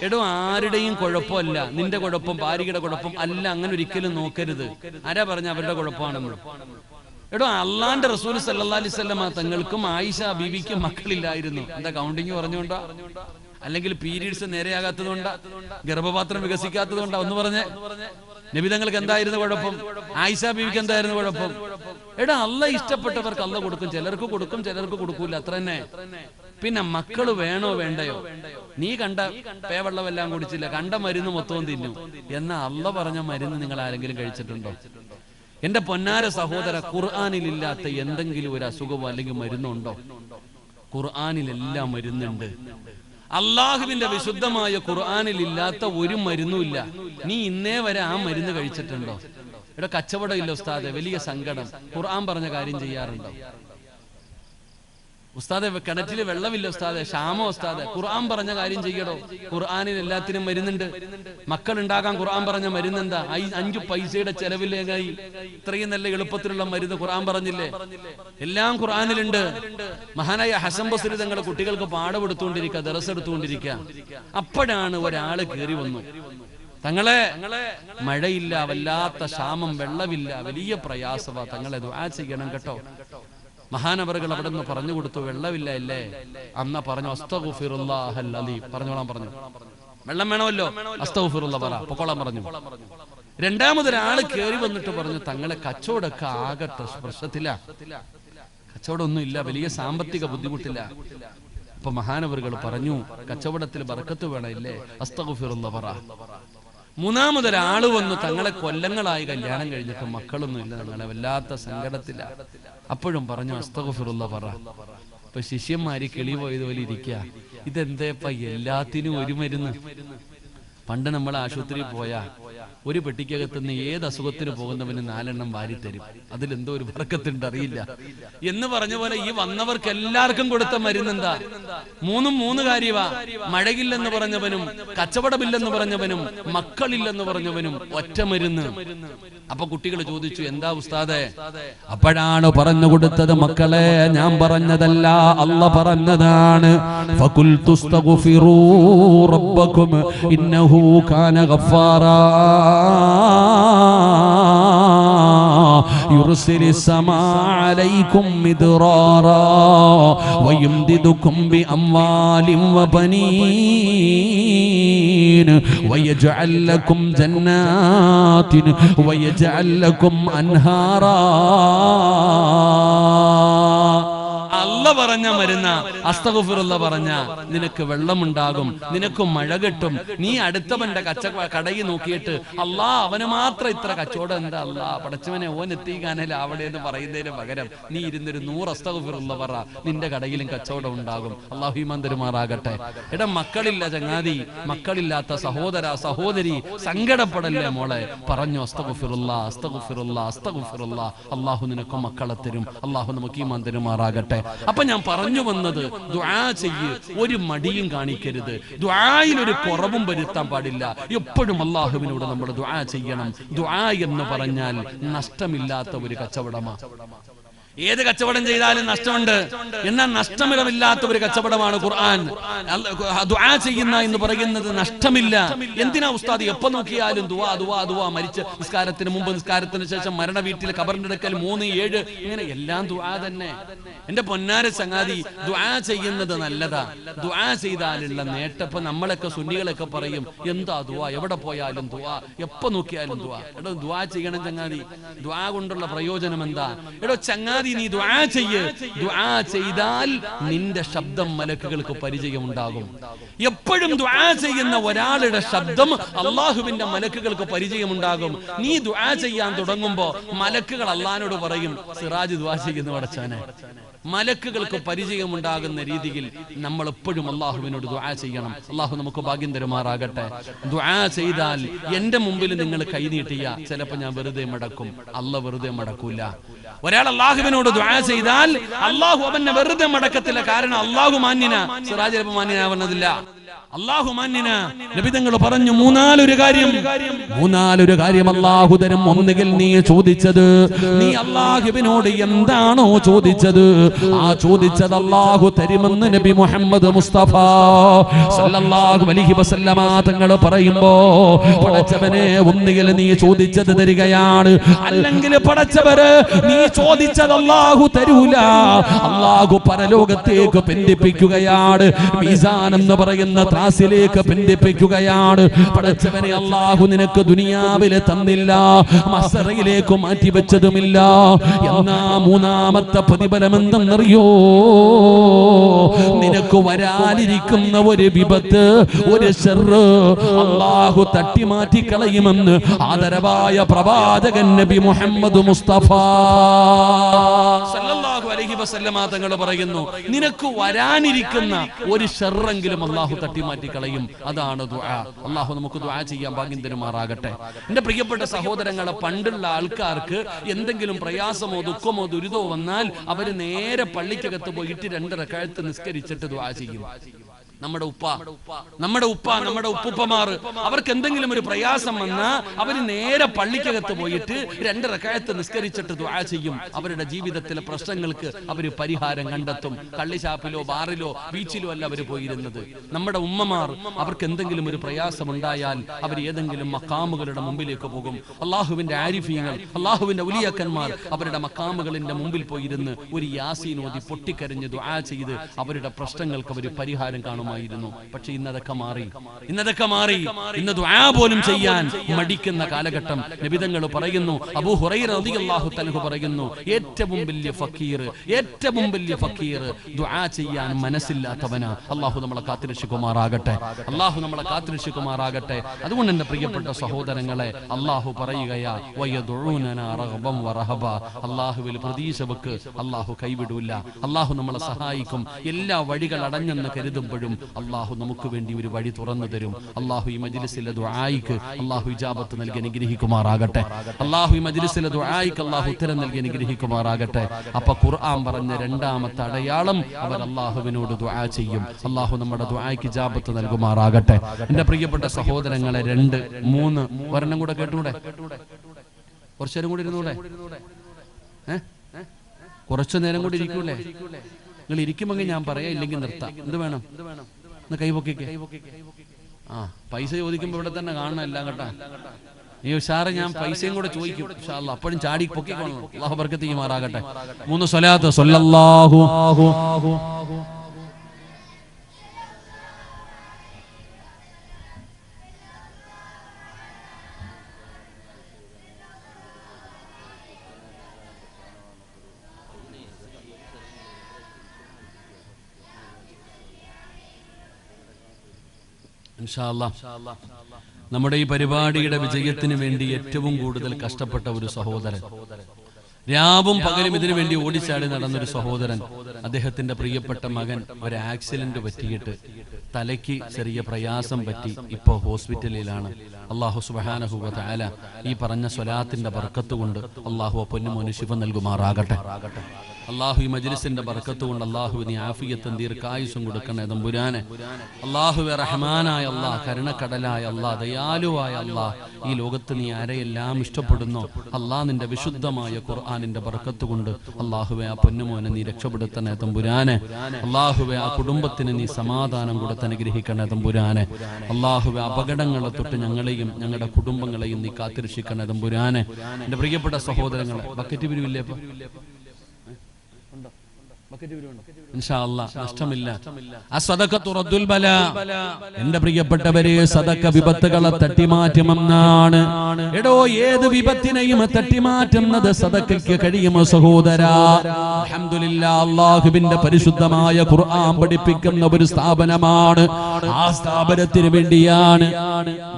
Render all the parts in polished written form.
എടോ ആരുടെയും കുഴപ്പമല്ല, നിന്റെ കുഴപ്പം ഭാര്യയുടെ കുഴപ്പം അല്ല, അങ്ങനെ ഒരിക്കലും നോക്കരുത്. ആരാ പറഞ്ഞ അവരുടെ കുഴപ്പമാണെന്ന്? എടോ അള്ളാന്റെ റസൂൽ സല്ലല്ലാഹു അലൈഹി വസല്ലമ തങ്ങൾക്കും ആയിഷ ബീവിക്കും മക്കളില്ലായിരുന്നു. എന്താ കൗണ്ടിങ് പറഞ്ഞുകൊണ്ടാ? അല്ലെങ്കിൽ പീരീഡ്സ് നേരെയാകാത്തതുകൊണ്ടാ? ഗർഭപാത്രം വികസിക്കാത്തതുകൊണ്ടാ? ഒന്ന് പറഞ്ഞേ. നബി തങ്ങൾക്ക് എന്തായിരുന്നു കുഴപ്പം? ആയിഷ ബീവിക്ക് എന്തായിരുന്നു കുഴപ്പം? എടാ അള്ള ഇഷ്ടപ്പെട്ടവർക്ക് അള്ള കൊടുക്കും, ചിലർക്ക് കൊടുക്കും, ചിലർക്ക് കൊടുക്കൂല, അത്ര തന്നെ. പിന്നെ മക്കള് വേണോ വേണ്ടയോ? നീ കണ്ട പേവെള്ളമെല്ലാം കുടിച്ചില്ല, കണ്ട മരുന്ന് മൊത്തവും തിന്നു എന്നാ അള്ള പറഞ്ഞ മരുന്ന് നിങ്ങൾ ആരെങ്കിലും കഴിച്ചിട്ടുണ്ടോ? എന്റെ പൊന്നാര സഹോദര, ഖുർആനിലില്ലാത്ത എന്തെങ്കിലും ഒരു അസുഖമോ അല്ലെങ്കിൽ മരുന്നുണ്ടോ? ഖുർആനിലെല്ലാം മരുന്നുണ്ട്. അള്ളാഹുവിന്റെ വിശുദ്ധമായ ഖുർആനിൽ ഇല്ലാത്ത ഒരു മരുന്നുമില്ല. നീ ഇന്നേ വരെ ആ മരുന്ന് കഴിച്ചിട്ടുണ്ടോ? ഇവിടെ കച്ചവടം ഇല്ല ഉസ്താദെ, വലിയ സങ്കടം. ഖുർആൻ പറഞ്ഞ കാര്യം ചെയ്യാറുണ്ടോ ഉസ്താദെ? കിണറ്റില് വെള്ളമില്ല ഉസ്താദെ, ക്ഷാമോ ഉസ്താദെ? ഖുർആൻ പറഞ്ഞ കാര്യം ചെയ്യടോ. ഖുർആനിൽ എല്ലാത്തിനും മരുന്നുണ്ട്. മക്കൾ ഉണ്ടാകാൻ ഖുർആൻ പറഞ്ഞ മരുന്നെന്താ? 5 പൈസയുടെ ചെലവിലേക്കായി ഇത്രയും നല്ല എളുപ്പത്തിലുള്ള മരുന്ന് ഖുർആൻ പറഞ്ഞില്ലേ? എല്ലാം ഖുർആനിലുണ്ട്. മഹാനായ ഹസൻ ബസ്രി തങ്ങളുടെ കുട്ടികൾക്ക് പാഠമെടുത്തുകൊണ്ടിരിക്കുക, ദർസ് എടുത്തുകൊണ്ടിരിക്കുക. അപ്പോഴാണ് ഒരാള് കയറി വന്നു. തങ്ങളെ മഴയില്ല, വല്ലാത്ത ക്ഷാമം, വെള്ളമില്ല, വലിയ പ്രയാസവാ, തങ്ങളെ ദുആ ചെയ്യണം കേട്ടോ. മഹാനവറുകൾ അവിടെ നിന്ന് പറഞ്ഞു കൊടുത്തു. വെള്ളമില്ല അല്ലേ? അന്ന പറഞ്ഞു അസ്തഗ്ഫിറുല്ലാഹൽ അലീം, പറഞ്ഞോളാൻ പറഞ്ഞു. വെള്ളം വേണമല്ലോ, അസ്തഗ്ഫിറുല്ലാഹ് പറ, പൊക്കോളാൻ പറഞ്ഞു. രണ്ടാമതൊരാള് കയറി വന്നിട്ട് പറഞ്ഞു, തങ്ങളെ കച്ചവടമൊക്കെ ആകെ പ്രശ്നത്തില്ല, കച്ചവടം ഒന്നും ഇല്ല, വലിയ സാമ്പത്തിക ബുദ്ധിമുട്ടില്ല. അപ്പൊ മഹാനവറുകൾ പറഞ്ഞു, കച്ചവടത്തിൽ ബർക്കത്ത് വേണമില്ലേ, അസ്തഗ്ഫിറുല്ലാഹ് പറ. മൂന്നാമതൊരാള് വന്നു, തങ്ങളെ കൊല്ലങ്ങളായി കല്യാണം കഴിഞ്ഞിട്ട് മക്കളൊന്നും ഇല്ല, തങ്ങളെ വല്ലാത്ത സങ്കടത്തില്ല. അപ്പോഴും പറഞ്ഞു അസ്തഗ്ഫിറുല്ലാഹ് പറ. ഇപ്പൊ ശിഷ്യന്മാര് കിളി പോയതുപോലെ ഇരിക്കുക. ഇതെന്തേപ്പ എല്ലാത്തിനും ഒരു മരുന്ന്? പണ്ട് നമ്മൾ ആശുപത്രിയിൽ പോയാ ഒരു പെട്ടിക്കകത്തുനിന്ന് ഏത് അസുഖത്തിന് പോകുന്നവന് 4 എണ്ണം വാരിത്തരും. അതിലെന്തോ ഒരു ബർക്കത്തുണ്ട്, അറിയില്ല എന്ന് പറഞ്ഞ പോലെ ഈ വന്നവർക്ക് എല്ലാവർക്കും കൊടുത്ത മരുന്നെന്താ? 3 കാര്യവാ. മഴയില്ലെന്ന് പറഞ്ഞവനും, കച്ചവടമില്ലെന്ന് പറഞ്ഞവനും, മക്കളില്ലെന്ന് പറഞ്ഞവനും ഒറ്റ മരുന്ന്. അപ്പൊ കുട്ടികൾ ചോദിച്ചു, എന്താ ഉസ്താദെ? അപ്പോഴാണ് പറഞ്ഞു കൊടുത്തത്, മക്കളെ ഞാൻ പറഞ്ഞതല്ല, അല്ലാഹ് പറഞ്ഞതാണ്. ഫഖുൽതു അസ്തഗ്ഫിറൂ റബ്ബക്കും ഇന്നഹു കാന ഗഫാറാ يرسل السماء عليكم مدرارا ويمددكم بأموال وبنين ويجعل لكم جنات ويجعل لكم أنهارا. അല്ല പറഞ്ഞ മരുന്ന അസ്തഗ്ഫിറുല്ലാഹ് പറഞ്ഞ നിനക്ക് വെള്ളമുണ്ടാകും, നിനക്ക് മഴ കിട്ടും. നീ അടുത്തവന്റെ കടയിൽ നോക്കിയിട്ട് അല്ലാ അവന് മാത്രം ഇത്ര കച്ചവടം, എന്താ അല്ലാ പടച്ചവനെ ഓൻ എത്തിക്കാനല്ല അവിടെ എന്ന് പറയുന്നതിന് പകരം നീ ഇരുന്നൊരു 100 അസ്തഗ്ഫിറുല്ലാഹ് പറ, നിന്റെ കടയിലും കച്ചവടം ഉണ്ടാകും. അല്ലാഹു ഈമാൻ തരുമാറാകട്ടെ. എടാ മക്കളില്ല ചങ്ങാതി, മക്കളില്ലാത്ത സഹോദര സഹോദരി, സങ്കടപ്പെടല്ലേ മോളെ. പറഞ്ഞു അസ്തഗ്ഫിറുല്ലാഹ് അസ്തഗ്ഫിറുല്ലാഹ് അസ്തഗ്ഫിറുല്ലാഹ്. അല്ലാഹു നിനക്ക് മക്കളെ തരും. അല്ലാഹു നമുക്ക് ഈമാൻ തരുമാറാകട്ടെ. അപ്പൊ ഞാൻ പറഞ്ഞു വന്നത്, ദുആ ചെയ്യ്, ഒരു മടിയും കാണിക്കരുത്, ദുആയിൽ ഒരു കുറവും വരുത്താൻ പാടില്ല. എപ്പോഴും അല്ലാഹുവിനോട് നമ്മൾ ദുആ ചെയ്യണം. ദുആ എന്ന് പറഞ്ഞാൽ നഷ്ടമില്ലാത്ത ഒരു കച്ചവടമാണ്. ഏത് കച്ചവടം ചെയ്താലും നഷ്ടമുണ്ട്, എന്നാൽ നഷ്ടമിടമില്ലാത്ത ഒരു കച്ചവടമാണ് ഖുർആൻ. ദുആ ചെയ്യുന്ന എന്ന് പറയുന്നത് നഷ്ടമില്ല. എന്തിനാ ഉസ്താദ് എപ്പോ നോക്കിയാലും ദുആ ദുആ ദുആ? മരിച്ച നിസ്കാരത്തിന് മുമ്പ്, നിസ്കാരത്തിന് ശേഷം, മരണ വീട്ടിൽ, ഖബറിന്റെ അടുക്കൽ, 3, 7 ഇങ്ങനെ എല്ലാം ദുആ തന്നെ. എന്റെ പൊന്നാര ചങ്ങാതി, ദുആ ചെയ്യുന്നത് നല്ലതാ. ദുആ ചെയ്താലുള്ള നേട്ടപ്പോ നമ്മളൊക്കെ സുന്നികളൊക്കെ പറയും, എന്താ ദുആ, എവിടെ പോയാലും ദുആ, എപ്പോ നോക്കിയാലും ദുആ. എടോ ദുആ ചെയ്യണം ചങ്ങാതി. ദുആ കൊണ്ടുള്ള പ്രയോജനം എന്താ? എടോ ചങ്ങാതി, നീ ദുആ ചെയ്യ്. ദുആ ചെയ്താൽ നിന്റെ ശബ്ദം മലക്കുകൾക്ക് പരിചയമുണ്ടാകും. എപ്പോഴും ദുആ ചെയ്യുന്ന ഒരാളുടെ ശബ്ദം അല്ലാഹുവിന്റെ മലക്കുകൾക്ക് പരിചയമുണ്ടാകും. നീ ദുആ ചെയ്യാൻ തുടങ്ങുമ്പോ മലക്കുകൾ അല്ലാഹുവിനോട് പറയും, സിറാജ് ദുആ ചെയ്യുന്നു പടച്ചവനെ. മലക്കുകൾക്ക് പരിചയമുണ്ടാകുന്ന രീതിയിൽ നമ്മൾ എപ്പോഴും അല്ലാഹുവിനോട് ദുആ ചെയ്യണം. അല്ലാഹു നമുക്ക് ഭാഗ്യം തരുമാറാകട്ടെ. ദുആ ചെയ്താൽ എന്റെ മുമ്പിൽ നിങ്ങൾ കൈനീട്ടിയ ചിലപ്പോൾ ഞാൻ വെറുതെ മടക്കും, അല്ലാഹു വെറുതെ മടക്കൂല. ഒരാൾ അല്ലാഹുവിനോട് ദുആ ചെയ്താൽ അല്ലാഹു അവനെ വെറുതെ മടക്കത്തില്ല. കാരണം അല്ലാഹു മാന്യനാ, സിറാജ് ചിലപ്പോൾ മാന്യനാവുന്നതില്ല. അല്ലാഹു മാന്യന നബി തങ്ങൾ പറഞ്ഞു മൂന്നാലൊരു കാര്യം അല്ലാഹു തരും. ഒന്നുകിൽ നീ ചോദിച്ചത്, നീ അല്ലാഹുവിനോട് എന്താണോ ചോദിച്ചത്, ആ ചോദിച്ചത് അല്ലാഹു തരുമെന്ന് നബി മുഹമ്മദ് മുസ്തഫ സല്ലല്ലാഹു അലൈഹി വസല്ലമ തങ്ങൾ പറയുമ്പോ, പടച്ചവനെ ഒന്നുകിൽ നീ ചോദിച്ചത് തരികയാണ്, അല്ലെങ്കിൽ പടച്ചവര് നീ ചോദിച്ചത് അല്ലാഹു തരൂല. അല്ലാഹു പരലോകത്തേക്ക് ബന്ധിപ്പിക്കുകയാണ്, മീസാൻ എന്ന് പറയുന്ന ത്രാസിലേക്ക് ബന്ധിപ്പിക്കുകയാണ്. പടച്ചവനെ അല്ലാഹു നിനക്ക് ദുനിയാവിലെ തന്നില്ല, മസ്റയിലേക്ക് മാറ്റിവെച്ചതുമില്ല. എന്നാ മൂന്നാമത്തെ പ്രതിഫലം എന്തെന്നറിയോ? നിനക്ക് വരാനിരിക്കുന്ന ഒരു വിപത്ത്, ഒരു ശർറ് അല്ലാഹു തട്ടിമാറ്റി കളയുമെന്ന് ആദരവായ പ്രവാചകൻ നബി മുഹമ്മദ് മുസ്തഫ സല്ലല്ലാഹു അലൈഹി വസല്ലമ തങ്ങൾ പറയുന്നു, നിനക്ക് വരാനിരിക്കുന്ന ഒരു ശർറെങ്കിലും അല്ലാഹു തട്ടിമാറ്റി കളയും. അതാണ് ദുആ. അല്ലാഹു നമുക്ക് ദുആ ചെയ്യാൻ ഭാഗ്യം തരുമാറാകട്ടെ. എന്റെ പ്രിയപ്പെട്ട സഹോദരങ്ങളെ, പണ്ടുള്ള ആൾക്കാർക്ക് എന്തെങ്കിലും പ്രയാസമോ ദുഃഖമോ ദുരിതമോ വന്നാൽ അവര് നേരെ പള്ളിക്കകത്ത് പോയിട്ട് 2 റക്അത്ത് നിസ്കരിച്ചിട്ട് ദുആ ചെയ്യും. നമ്മുടെ ഉപ്പുപ്പമാർ അവർക്ക് എന്തെങ്കിലും ഒരു പ്രയാസം വന്നാൽ അവര് നേരെ പള്ളിക്കകത്ത് പോയിട്ട് 2 റക്അത്ത് നിസ്കരിച്ചിട്ട് ദുആ ചെയ്യും. അവരുടെ ജീവിതത്തിലെ പ്രശ്നങ്ങൾക്ക് അവര് പരിഹാരം കണ്ടെത്തും. കള്ളിശാപ്പിലോ ബാറിലോ ബീച്ചിലോ അല്ല അവര് പോയിരുന്നത്. നമ്മുടെ ഉമ്മമാർ അവർക്ക് എന്തെങ്കിലും ഒരു പ്രയാസം ഉണ്ടായാൽ അവർ ഏതെങ്കിലും മക്കാമുകളുടെ മുമ്പിലേക്ക് പോകും. അള്ളാഹുവിന്റെ ആരിഫീങ്ങൾ, അള്ളാഹുവിന്റെ ഉലിയക്കന്മാർ അവരുടെ മക്കാമുകളിന്റെ മുമ്പിൽ പോയിരുന്ന് ഒരു യാസീൻ ഓതി പൊട്ടിക്കരഞ്ഞ് ദുആ ചെയ്ത് അവരുടെ പ്രശ്നങ്ങൾക്ക് അവർ പരിഹാരം കാണും. പക്ഷെ ഇന്നതൊക്കെ മാറി. ഇന്ന് ദുആ പോലും ചെയ്യാൻ മടിക്കുന്ന കാലഘട്ടം. നബിതങ്ങൾ പറയുന്നു, അബൂ ഹുറൈറ റളിയല്ലാഹു തആല പറയുന്നു, ഏറ്റവും വലിയ ഫക്കീർ ദുആ ചെയ്യാൻ മനസ്സില്ലാത്തവനാ. അല്ലാഹു നമ്മളെ കാത്തുരക്ഷിക്കുമാറാകട്ടെ. അതുകൊണ്ട് എന്റെ പ്രിയപ്പെട്ട സഹോദരങ്ങളെ, അല്ലാഹു പറയുകയാ, വയദുഊനനാ റഗ്ബൻ വറഹബ. അല്ലാഹുവിൽ പ്രതീക്ഷ വെക്ക്, അല്ലാഹു കൈവിടൂല. അല്ലാഹു നമ്മളെ സഹായിക്കും. എല്ലാ വഴികൾ അടഞ്ഞെന്ന് കരുതുമ്പോഴും അല്ലാഹു നമുക്ക് വേണ്ടി ഒരു വഴി തുറന്നു തരും. അല്ലാഹു ഈ മജ്ലിസിലെ ദുആയിക്ക് അല്ലാഹു ഇജാബത്ത് നൽകി അനുഗ്രഹിക്കുമാറാകട്ടെ. അല്ലാഹു ഈ മജ്ലിസിലെ ദുആയിക്ക് അല്ലാഹു ഉത്തരം നൽകി അനുഗ്രഹിക്കുമാറാകട്ടെ. അപ്പൊ ഖുർആൻ പറഞ്ഞ രണ്ടാമത്തെ അടയാളം, അവർ അല്ലാഹുവിനോട് ദുആ ചെയ്യും. അല്ലാഹു നമ്മുടെ ദുആയിക്ക് ഇജാബത്ത് നൽകുമാറാകട്ടെ. എന്റെ പ്രിയപ്പെട്ട സഹോദരങ്ങളെ, 2, 3 ഒരെണ്ണം കൂടെ കേട്ടൂടെ? കുറച്ചേരം കൂടി ഇരുന്നൂടെ? കുറച്ചു നേരം കൂടി ഇരിക്കൂലേ? നിങ്ങൾ ഇരിക്കുമെങ്കിൽ ഞാൻ പറയാം, ഇല്ലെങ്കിൽ നിർത്താം. എന്ത് വേണം? കൈപൊക്കിക്ക്. പൈസ ചോദിക്കുമ്പോ ഇവിടെ തന്നെ കാണണം എല്ലാം കേട്ടാ. ഈ ഉഷാറ് ഞാൻ പൈസയും കൂടെ ചോദിക്കും ഇൻഷാ അല്ലാഹ്. അപ്പോഴും ചാടി പൊക്കിക്കൊള്ളണം. അല്ലാഹു ബർക്കത്ത് ചെയ്യുമാറാകട്ടെ. 3 സ്വലാത്ത് സ്വല്ലല്ലാഹു ഇൻഷാ അല്ലാഹ്. നമ്മുടെ ഈ പരിപാടിയുടെ വിജയത്തിന് വേണ്ടി ഏറ്റവും കൂടുതൽ കഷ്ടപ്പെട്ട ഒരു സഹോദരൻ, രാവും പകലും ഇതിനു വേണ്ടി ഓടിച്ചാടി നടന്നൊരു സഹോദരൻ, അദ്ദേഹത്തിന്റെ പ്രിയപ്പെട്ട മകൻ ഒരു ആക്സിഡന്റ് പറ്റിയിട്ട് തലയ്ക്ക് ചെറിയ പ്രയാസം പറ്റി ഇപ്പോ ഹോസ്പിറ്റലിലാണ്. അല്ലാഹു സുബ്ഹാനഹു വ തആല ഈ പറഞ്ഞ സ്വലാത്തിന്റെ ബർക്കത്ത് കൊണ്ട് അല്ലാഹു പൊന്നുമോന് ശിഫ നൽകുമാറാകട്ടെ. അല്ലാഹു ഈ മജ്ലിസിന്റെ ബർക്കത്ത് കൊണ്ട് അല്ലാഹു നീ ആഫിയത്തും ദീർഘായുസ്സും കൊടുക്കണേ തമ്പുരാനെ. അല്ലാഹുവേ റഹ്മാനായ അല്ലാഹ്, കരുണക്കടലായ അല്ലാഹ്, ദയാലുവായ അല്ലാഹ്, ഈ ലോകത്ത് നീ ആരെയെല്ലാം ഇഷ്ടപ്പെടുന്നോ അല്ലാഹ്, നിന്റെ വിശുദ്ധമായ ഖുർആനിന്റെ ബർക്കത്ത് കൊണ്ട് അല്ലാഹുവേ ആ പൊന്നുമോനെ നീ രക്ഷപ്പെടുത്തണേ തമ്പുരാനെ. അല്ലാഹുവേ ആ കുടുംബത്തിന് നീ സമാധാനം കൊടുത്ത് അനുഗ്രഹിക്കണേ തമ്പുരാനെ. അല്ലാഹുവേ അപകടങ്ങളെ തൊട്ട് ഞങ്ങളെയും ഞങ്ങളുടെ കുടുംബങ്ങളെയും നീ കാത്തിരക്ഷിക്കണേ തമ്പുരാനെ. എന്റെ പ്രിയപ്പെട്ട സഹോദരങ്ങളെ, ബക്കറ്റ് പിരിവില്ലേ? ഇൻഷാ അല്ലാഹ് നഷ്ടമില്ല. അസ്സദഖത്തു റദ്ദുൽ ബലാ. എന്റെ പ്രിയപ്പെട്ടവരെ, സദഖ വിപത്തുകളെ തട്ടിമാറ്റുമെന്നാണ്. എടോ, ഏത് വിപത്തിനെയും തട്ടിമാറ്റുന്നത് സദഖയ്ക്ക് കഴിയുമോ സഹോദരാ? അൽഹംദുലില്ലാഹ്, അല്ലാഹുവിന്റെ പരിശുദ്ധമായ ഖുർആൻ പഠിപ്പിക്കുന്ന ഒരു സ്ഥാപനമാണ്. ആ സ്ഥാപനത്തിന് വേണ്ടിയാണ്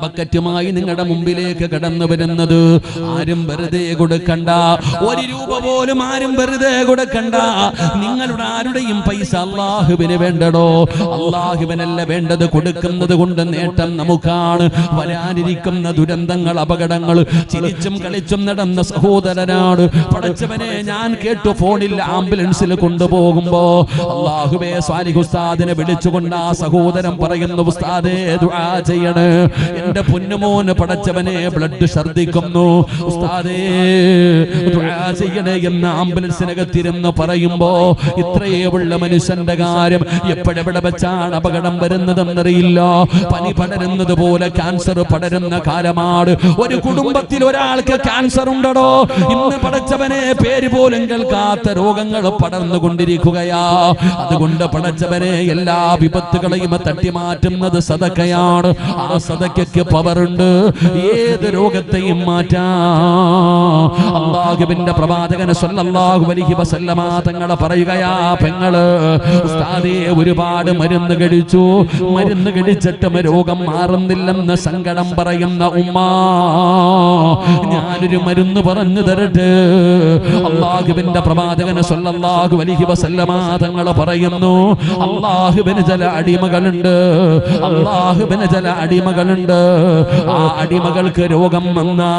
ബക്കറ്റുമായി നിങ്ങളുടെ മുമ്പിലേക്ക് കടന്നു വരുന്നത്. ആരും വെറുതെ കൊടുക്കണ്ട, 1 രൂപ പോലും ആരും വെറുതെ കൊടുക്കണ്ട. നിങ്ങൾ നിങ്ങളുടെ ആരുടെയും പൈസ അള്ളാഹുവിന് വേണ്ടടോ. അള്ളാഹുവിനല്ല വേണ്ടത്. കൊടുക്കുന്നത് കൊണ്ട് നേട്ടം നമുക്കാണ്. വരാനിരിക്കുന്ന ദുരന്തങ്ങൾ, അപകടങ്ങൾ, ചിരിച്ചും കളിച്ചും നടന്ന സഹോദരനാണ്. പടച്ചവനെ, ഞാൻ കേട്ടു ഫോണിൽ ആംബുലൻസിൽ കൊണ്ടുപോകുമ്പോ അള്ളാഹുവേ സ്വാലിഹ് ഉസ്താദിനെ വിളിച്ചുകൊണ്ട് ആ സഹോദരൻ പറയുന്നു, ഉസ്താദേ ദുആ ചെയ്യണേ, എന്റെ പൊന്നുമോന് പടച്ചവനെ ബ്ലഡ് ഛർദ്ദിക്കുന്നു, ഉസ്താദേ ദുആ ചെയ്യണേ എന്ന് ആംബുലൻസിനകത്തിരുന്ന് പറയുമ്പോ ഇത്രയേ ഉള്ള മനുഷ്യന്റെ കാര്യം എപ്പോഴെവിടെ വെച്ചാണ് അപകടം വരുന്നതെന്നറിയില്ല. പനി പടരുന്നത് പോലെ ക്യാൻസർ പടരുന്ന കാലമാണ്. ഒരു കുടുംബത്തിൽ ഒരാൾക്ക് ക്യാൻസർ ഉണ്ടോ? ഇന്ന് പടച്ചവനെ പേര് പോലും കേൾക്കാത്ത രോഗങ്ങൾ പടർന്നുകൊണ്ടിരിക്കുകയാ. അതുകൊണ്ട് പടച്ചവനെ എല്ലാ വിപത്തുകളെയും തട്ടിമാറ്റുന്നത് സദഖയാണ്. ആ സദഖയ്ക്ക് പവറുണ്ട്. ഏത് രോഗത്തെയും മാറ്റാ. അല്ലാഹുവിന്റെ പ്രവാചകൻ സ്വല്ലല്ലാഹു അലൈഹി വസല്ലമ തങ്ങളെ പറയുകയാ, പെങ്ങള് ഉസ്താദേ ഒരുപാട് മരുന്ന് കഴിച്ചു, മരുന്ന് കഴിച്ചിട്ടും രോഗം മാറുന്നില്ലെന്ന് സങ്കടം പറയുന്ന ഉമ്മ, ഞാനൊരു മരുന്ന് പറഞ്ഞു തരട്ടെ. അല്ലാഹുവിന്റെ പ്രവാചകൻ സ്വല്ലല്ലാഹു അലൈഹി വസല്ലമ തങ്ങൾ പറയുന്നു, അല്ലാഹുവിന് ചില അടിമകളുണ്ട്, അല്ലാഹുവിന് ചില അടിമകളുണ്ട്. ആ അടിമകൾക്ക് രോഗം വന്നാ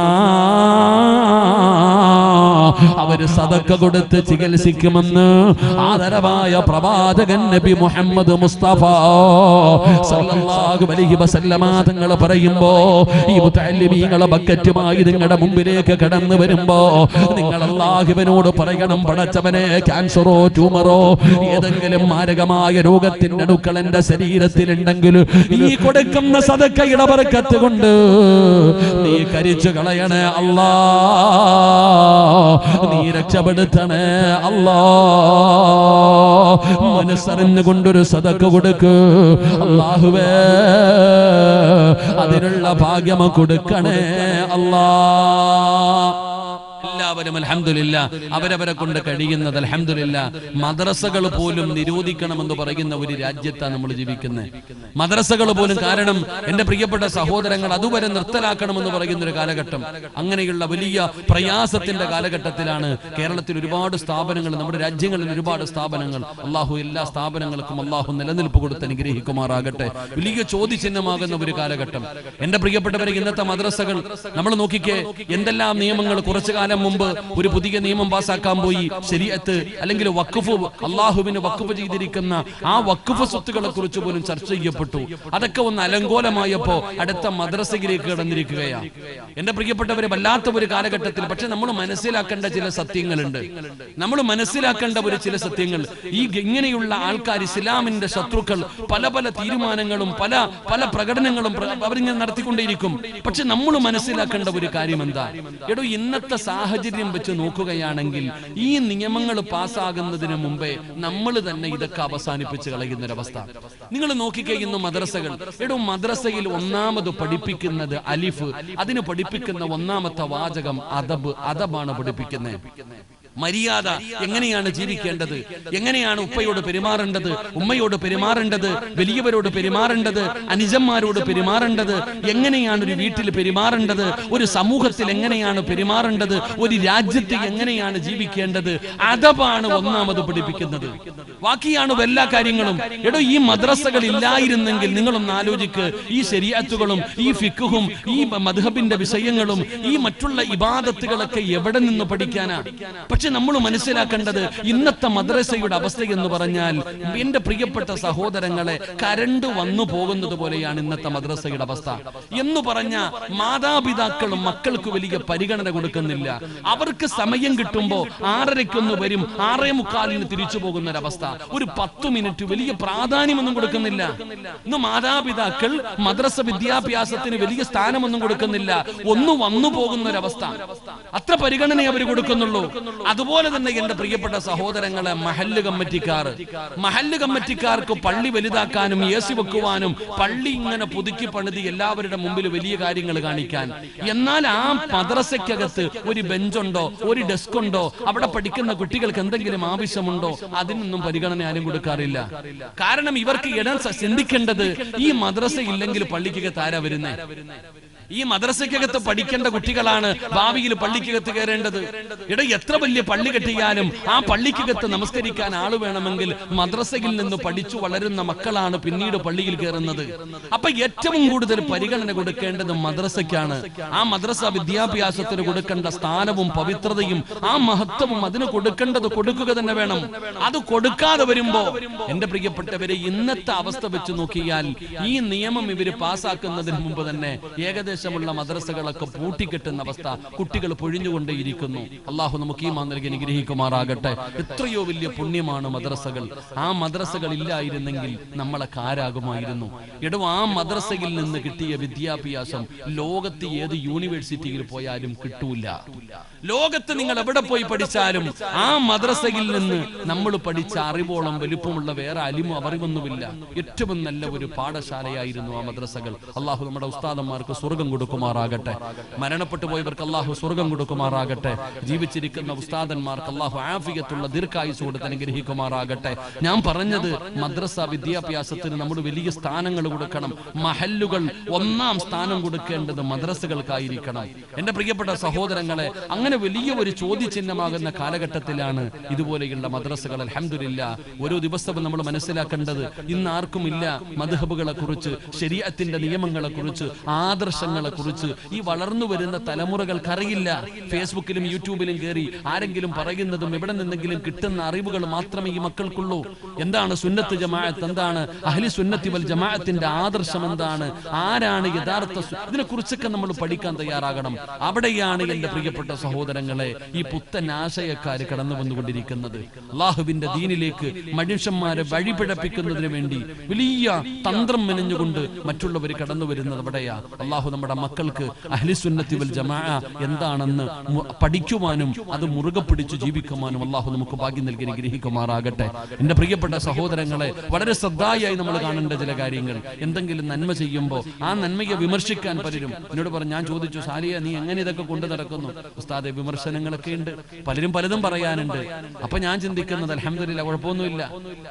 അവര് സദഖ കൊടുത്ത് ചികിത്സിക്കുമെന്ന് ആദരവായ പ്രവാചകൻ നബി മുഹമ്മദ് മുസ്തഫ സല്ലല്ലാഹു അലൈഹി വസല്ലമ തങ്ങൾ പറയുമ്പോ, ഈ മുതഅല്ലിമീങ്ങളെ ബക്കറ്റുമായി നിങ്ങളുടെ മുമ്പിലേക്ക് കടന്നു വരുമ്പോ നിങ്ങൾ അല്ലാഹുവിനോട് പറയണം, പടച്ചവനെ ക്യാൻസറോ ട്യൂമറോ ഏതെങ്കിലും മാരകമായ രോഗത്തിന്റെ അണുക്കൾ എന്റെ ശരീരത്തിലുണ്ടെങ്കിൽ ഈ കൊടുക്കുന്ന സദഖയുടെ ബർക്കത്ത് കൊണ്ട് നീ കരിച്ചു കളയണേ അല്ലാ, നീ രക്ഷപ്പെടുത്തണേ അല്ലാ. മനസ്സറിഞ്ഞുകൊണ്ടൊരു സദഖ കൊടുക്ക് അല്ലാഹുവേ, അതിനുള്ള ഭാഗ്യം കൊടുക്കണേ അല്ലാ. എല്ലാവരും അൽഹംദുലില്ലാ അവരവരെ കൊണ്ട് കഴിയുന്നത് അൽഹംദുലില്ലാ. മദ്രസകൾ പോലും നിരോധിക്കണമെന്ന് പറയുന്ന ഒരു രാജ്യത്താണ് നമ്മൾ ജീവിക്കുന്നത്. മദ്രസകൾ പോലും, കാരണം എന്റെ പ്രിയപ്പെട്ട സഹോദരങ്ങൾ, അതുവരെ നിർത്തലാക്കണമെന്ന് പറയുന്ന ഒരു കാലഘട്ടം. അങ്ങനെയുള്ള വലിയ പ്രയാസത്തിന്റെ കാലഘട്ടത്തിലാണ് കേരളത്തിൽ ഒരുപാട് സ്ഥാപനങ്ങൾ, നമ്മുടെ രാജ്യങ്ങളിൽ ഒരുപാട് സ്ഥാപനങ്ങൾ. അള്ളാഹു എല്ലാ സ്ഥാപനങ്ങൾക്കും അള്ളാഹു നിലനിൽപ്പ് കൊടുത്ത് അനുഗ്രഹിക്കുമാറാകട്ടെ. വലിയ ചോദ്യചിഹ്നമാകുന്ന ഒരു കാലഘട്ടം. എന്റെ പ്രിയപ്പെട്ടവരെ, ഇന്നത്തെ മദ്രസകൾ നമ്മൾ നോക്കിക്കേ, എന്തെല്ലാം നിയമങ്ങൾ കുറച്ചു കാലം മുമ്പ് ഒരു പുതിയ നിയമം പാസാക്കാൻ പോയി. ശരീഅത്ത് അല്ലെങ്കിൽ വഖഫ്, അള്ളാഹുവിന് വഖഫ് ചെയ്തിരിക്കുന്ന ആ വഖഫ് സ്വത്തുക്കളെ കുറിച്ച് പോലും ചർച്ച ചെയ്യപ്പെട്ടു. അതൊക്കെ ഒന്ന് അലങ്കോലമായപ്പോ അടുത്ത മദ്രസയിലേക്ക് കടന്നിരിക്കുകയാണ്. എന്റെ പ്രിയപ്പെട്ടവരെ, വല്ലാത്ത ഒരു കാലഘട്ടത്തിൽ. പക്ഷെ നമ്മൾ മനസ്സിലാക്കേണ്ട ചില സത്യങ്ങളുണ്ട്. നമ്മൾ മനസ്സിലാക്കേണ്ട ഒരു ചില സത്യങ്ങൾ, ഈ ഇങ്ങനെയുള്ള ആൾക്കാർ, ഇസ്ലാമിന്റെ ശത്രുക്കൾ, പല പല തീരുമാനങ്ങളും പല പല പ്രകടനങ്ങളും അവരിങ്ങനെ നടത്തിക്കൊണ്ടേയിരിക്കും. പക്ഷെ നമ്മൾ മനസ്സിലാക്കേണ്ട ഒരു കാര്യം എന്താ? എടോ, ഇന്നത്തെ സാഹചര്യം വെച്ച് നോക്കുകയാണെങ്കിൽ ഈ നിയമങ്ങൾ പാസ്സാകുന്നതിന് മുമ്പേ നമ്മൾ തന്നെ ഇതൊക്കെ അവസാനിപ്പിച്ച് കളയുന്നൊരവസ്ഥ. നിങ്ങൾ നോക്കിക്കേ, ഇന്ന് മദ്രസകൾ, എടോ മദ്രസയിൽ ഒന്നാമത് പഠിപ്പിക്കുന്നത് അലിഫ്. അതിന് പഠിപ്പിക്കുന്ന ഒന്നാമത്തെ വാചകം അദബ്. അദബാണ് പഠിപ്പിക്കുന്നത്. മര്യാദ, എങ്ങനെയാണ് ജീവിക്കേണ്ടത്, എങ്ങനെയാണ് ഉപ്പയോട് പെരുമാറേണ്ടത്, ഉമ്മയോട് പെരുമാറേണ്ടത്, വലിയവരോട് പെരുമാറേണ്ടത്, അനുജന്മാരോട് പെരുമാറേണ്ടത്, എങ്ങനെയാണ് ഒരു വീട്ടിൽ പെരുമാറേണ്ടത്, ഒരു സമൂഹത്തിൽ എങ്ങനെയാണ് പെരുമാറേണ്ടത്, ഒരു രാജ്യത്ത് എങ്ങനെയാണ് ജീവിക്കേണ്ടത്. അദബാണ് ഒന്നാമത് പഠിപ്പിക്കുന്നത്. ബാക്കിയാണ് എല്ലാ കാര്യങ്ങളും. എടോ, ഈ മദ്രസകൾ ഇല്ലായിരുന്നെങ്കിൽ നിങ്ങളൊന്ന് ആലോചിക്ക്, ഈ ശരീഅത്തുകളും ഈ ഫിഖ്ഹും ഈ മദ്ഹബിന്റെ വിഷയങ്ങളും ഈ മറ്റുള്ള ഇബാദത്തുകളൊക്കെ എവിടെ നിന്ന് പഠിക്കാനാ? പക്ഷെ നമ്മൾ മനസ്സിലാക്കേണ്ടത് ഇന്നത്തെ മദ്രസയുടെ അവസ്ഥ എന്ന് പറഞ്ഞാൽ, എന്റെ പ്രിയപ്പെട്ട സഹോദരങ്ങളെ, കരണ്ട് വന്നു പോകുന്നത് പോലെയാണ് ഇന്നത്തെ മദ്രസയുടെ അവസ്ഥ. എന്ന് പറഞ്ഞ മാതാപിതാക്കളും മക്കൾക്ക് വലിയ പരിഗണന കൊടുക്കുന്നില്ല. അവർക്ക് സമയം കിട്ടുമ്പോ 6:30 വരും, 6:45 തിരിച്ചു പോകുന്ന ഒരവസ്ഥ. ഒരു 10 മിനിറ്റ് വലിയ പ്രാധാന്യമൊന്നും കൊടുക്കുന്നില്ല. ഇന്ന് മാതാപിതാക്കൾ മദ്രസ വിദ്യാഭ്യാസത്തിന് വലിയ സ്ഥാനമൊന്നും കൊടുക്കുന്നില്ല. ഒന്ന് വന്നു പോകുന്ന ഒരവസ്ഥ. അത്ര പരിഗണന അവർ കൊടുക്കുന്നുള്ളൂ. അതുപോലെ തന്നെ എന്റെ പ്രിയപ്പെട്ട സഹോദരങ്ങളെ, മഹല്ല് കമ്മിറ്റിക്കാർക്ക് പള്ളി വലുതാക്കാനും AC വെക്കുവാനും പള്ളി ഇങ്ങനെ പുതുക്കി പണിതി എല്ലാവരുടെ മുമ്പിൽ വലിയ കാര്യങ്ങൾ കാണിക്കാൻ. എന്നാൽ ആ മദ്രസയ്ക്കകത്ത് ഒരു ബെഞ്ചുണ്ടോ, ഒരു ഡെസ്ക് ഉണ്ടോ, അവിടെ പഠിക്കുന്ന കുട്ടികൾക്ക് എന്തെങ്കിലും ആവശ്യമുണ്ടോ, അതിനൊന്നും പരിഗണന ആരും കൊടുക്കാറില്ല. കാരണം ഇവർക്ക് ഇടം ചിന്തിക്കേണ്ടത്, ഈ മദ്രസ ഇല്ലെങ്കിൽ പള്ളിക്ക് താര വരുന്നേ, ഈ മദ്രസയ്ക്കകത്ത് പഠിക്കേണ്ട കുട്ടികളാണ് ഭാവിയിൽ പള്ളിക്കകത്ത് കയറേണ്ടത്. എത്ര വലിയ പള്ളി കെട്ടിയാലും ആ പള്ളിക്കകത്ത് നമസ്കരിക്കാൻ ആള് വേണമെങ്കിൽ മദ്രസയിൽ നിന്ന് പഠിച്ചു വളരുന്ന മക്കളാണ് പിന്നീട് പള്ളിയിൽ കയറുന്നത്. അപ്പൊ ഏറ്റവും കൂടുതൽ പരിഗണന കൊടുക്കേണ്ടത് മദ്രസയ്ക്കാണ്. ആ മദ്രസ വിദ്യാഭ്യാസത്തിന് കൊടുക്കേണ്ട സ്ഥാനവും പവിത്രതയും ആ മഹത്വവും അതിന് കൊടുക്കേണ്ടത് കൊടുക്കുക തന്നെ വേണം. അത് കൊടുക്കാതെ വരുമ്പോ എന്റെ പ്രിയപ്പെട്ടവരെ, ഇന്നത്തെ അവസ്ഥ വെച്ച് നോക്കിയാൽ ഈ നിയമം ഇവര് പാസ്സാക്കുന്നതിന് മുമ്പ് തന്നെ ഏകദേശമുള്ള മദ്രസകളൊക്കെ പൂട്ടിക്കെട്ടുന്ന അവസ്ഥ, കുട്ടികൾ പൊഴിഞ്ഞുകൊണ്ടേയിരിക്കുന്നു. അള്ളാഹു നമുക്ക് ഈ മാതൃക അനുഗ്രഹിക്കുമാറാകട്ടെ. എത്രയോ വലിയ പുണ്യമാണ് മദ്രസകൾ. ആ മദ്രസകൾ ഇല്ലായിരുന്നെങ്കിൽ നമ്മളെ ആരാകുമായിരുന്നു? ആ മദ്രസയിൽ നിന്ന് കിട്ടിയ വിദ്യാഭ്യാസം ലോകത്ത് ഏത് യൂണിവേഴ്സിറ്റിയിൽ പോയാലും കിട്ടൂല. ലോകത്ത് നിങ്ങൾ എവിടെ പോയി പഠിച്ചാലും ആ മദ്രസയിൽ നിന്ന് നമ്മൾ പഠിച്ച അറിവോളം വലുപ്പമുള്ള വേറെ അറിവൊന്നുമില്ല. ഏറ്റവും നല്ല ഒരു പാഠശാലയായിരുന്നു ആ മദ്രസകൾ. അള്ളാഹു നമ്മുടെ ഉസ്താദന്മാർക്ക് സ്വർഗം കൊടുക്കുമാറാകട്ടെ. മരണപ്പെട്ടു പോയവർക്ക് അള്ളാഹു സ്വർഗം കൊടുക്കുമാറാകട്ടെ. ജീവിച്ചിരിക്കുന്ന ഉസ്താദന്മാർക്ക് അള്ളാഹു ആഫിയത്തുള്ള ദീർഘായുസ് കൊടുത്ത് അനുഗ്രഹിക്കുമാറാകട്ടെ. ഞാൻ പറഞ്ഞത് മദ്രസ വിദ്യാഭ്യാസത്തിന് നമ്മൾ വലിയ സ്ഥാനങ്ങൾ കൊടുക്കണം. മഹല്ലുകൾ ഒന്നാം സ്ഥാനം കൊടുക്കേണ്ടത് മദ്രസകൾക്കായിരിക്കണം. എന്റെ പ്രിയപ്പെട്ട സഹോദരങ്ങളെ, അങ്ങനെ വലിയ ഒരു ചോദ്യചിഹ്നമാകുന്ന കാലഘട്ടത്തിലാണ് ഇതുപോലെയുള്ള മദ്രസകൾ. അൽഹംദുലില്ലാഹ്, ഓരോ ദിവസവും നമ്മൾ മനസ്സിലാക്കേണ്ടത് ഇന്ന് ആർക്കും ഇല്ല മദ്ഹബുകളെ കുറിച്ച്, ശരീഅത്തിന്റെ നിയമങ്ങളെ കുറിച്ച്, ആദർശങ്ങളെ കുറിച്ച് ഈ വളർന്നു വരുന്ന തലമുറകൾക്ക് അറിയില്ല. ഫേസ്ബുക്കിലും യൂട്യൂബിലും കയറി ആരെങ്കിലും പറയുന്നതും ഇവിടെ നിന്നെങ്കിലും കിട്ടുന്ന അറിവുകൾ മാത്രമേ ഈ മക്കൾക്കുള്ളൂ. എന്താണ് സുന്നത്ത് ജമാഅത്ത്, എന്താണ് അഹ്ലി സുന്നത്തി വൽ ജമാഅത്തിന്റെ ആദർശം എന്താണ്, ആരാണ് യഥാർത്ഥ, ഇതിനെ കുറിച്ചൊക്കെ നമ്മൾ പഠിക്കാൻ തയ്യാറാകണം. അവിടെയാണ് എന്റെ പ്രിയപ്പെട്ട സഹോദരങ്ങളെ ഈ പുത്തൻ ആശയക്കാര് കടന്നു വന്നുകൊണ്ടിരിക്കുന്നത്. അള്ളാഹുവിന്റെ ദീനിലേക്ക് മനുഷ്യന്മാരെ വഴിപിഴപ്പിക്കുന്നതിന് വേണ്ടി വലിയ തന്ത്രം മെനഞ്ഞുകൊണ്ട് മറ്റുള്ളവർ കടന്നു വരുന്നത് അവിടെയാ. അള്ളാഹു നമ്മുടെ മക്കൾക്ക് അഹ്ലി സുന്നത്തി വൽ ജമാഅ എന്താണെന്ന് പഠിക്കുവാനും അത് മുറുകെ പിടിച്ചു ജീവിക്കുവാനും അള്ളാഹു നമുക്ക് ഭാഗ്യം നൽകി അനുഗ്രഹിക്കുമാറാകട്ടെ. എന്റെ പ്രിയപ്പെട്ട സഹോദരങ്ങളെ, വളരെ ശ്രദ്ധായായി നമ്മൾ കാണേണ്ട ചില കാര്യങ്ങൾ. എന്തെങ്കിലും നന്മ ചെയ്യുമ്പോൾ ആ നന്മയെ വിമർശിക്കാൻ പലരും എന്നോട് പറഞ്ഞു. ഞാൻ ചോദിച്ചു, സാലിയ നീ എങ്ങനെ ഇതൊക്കെ കൊണ്ടു നടക്കുന്നു? ഉസ്താദെ, വിമർശനങ്ങളൊക്കെ ഉണ്ട്, പലരും പലതും പറയാനുണ്ട്. അപ്പൊ ഞാൻ ചിന്തിക്കുന്നത് അൽഹംദുലില്ലാഹ് കുഴപ്പമൊന്നുമില്ല.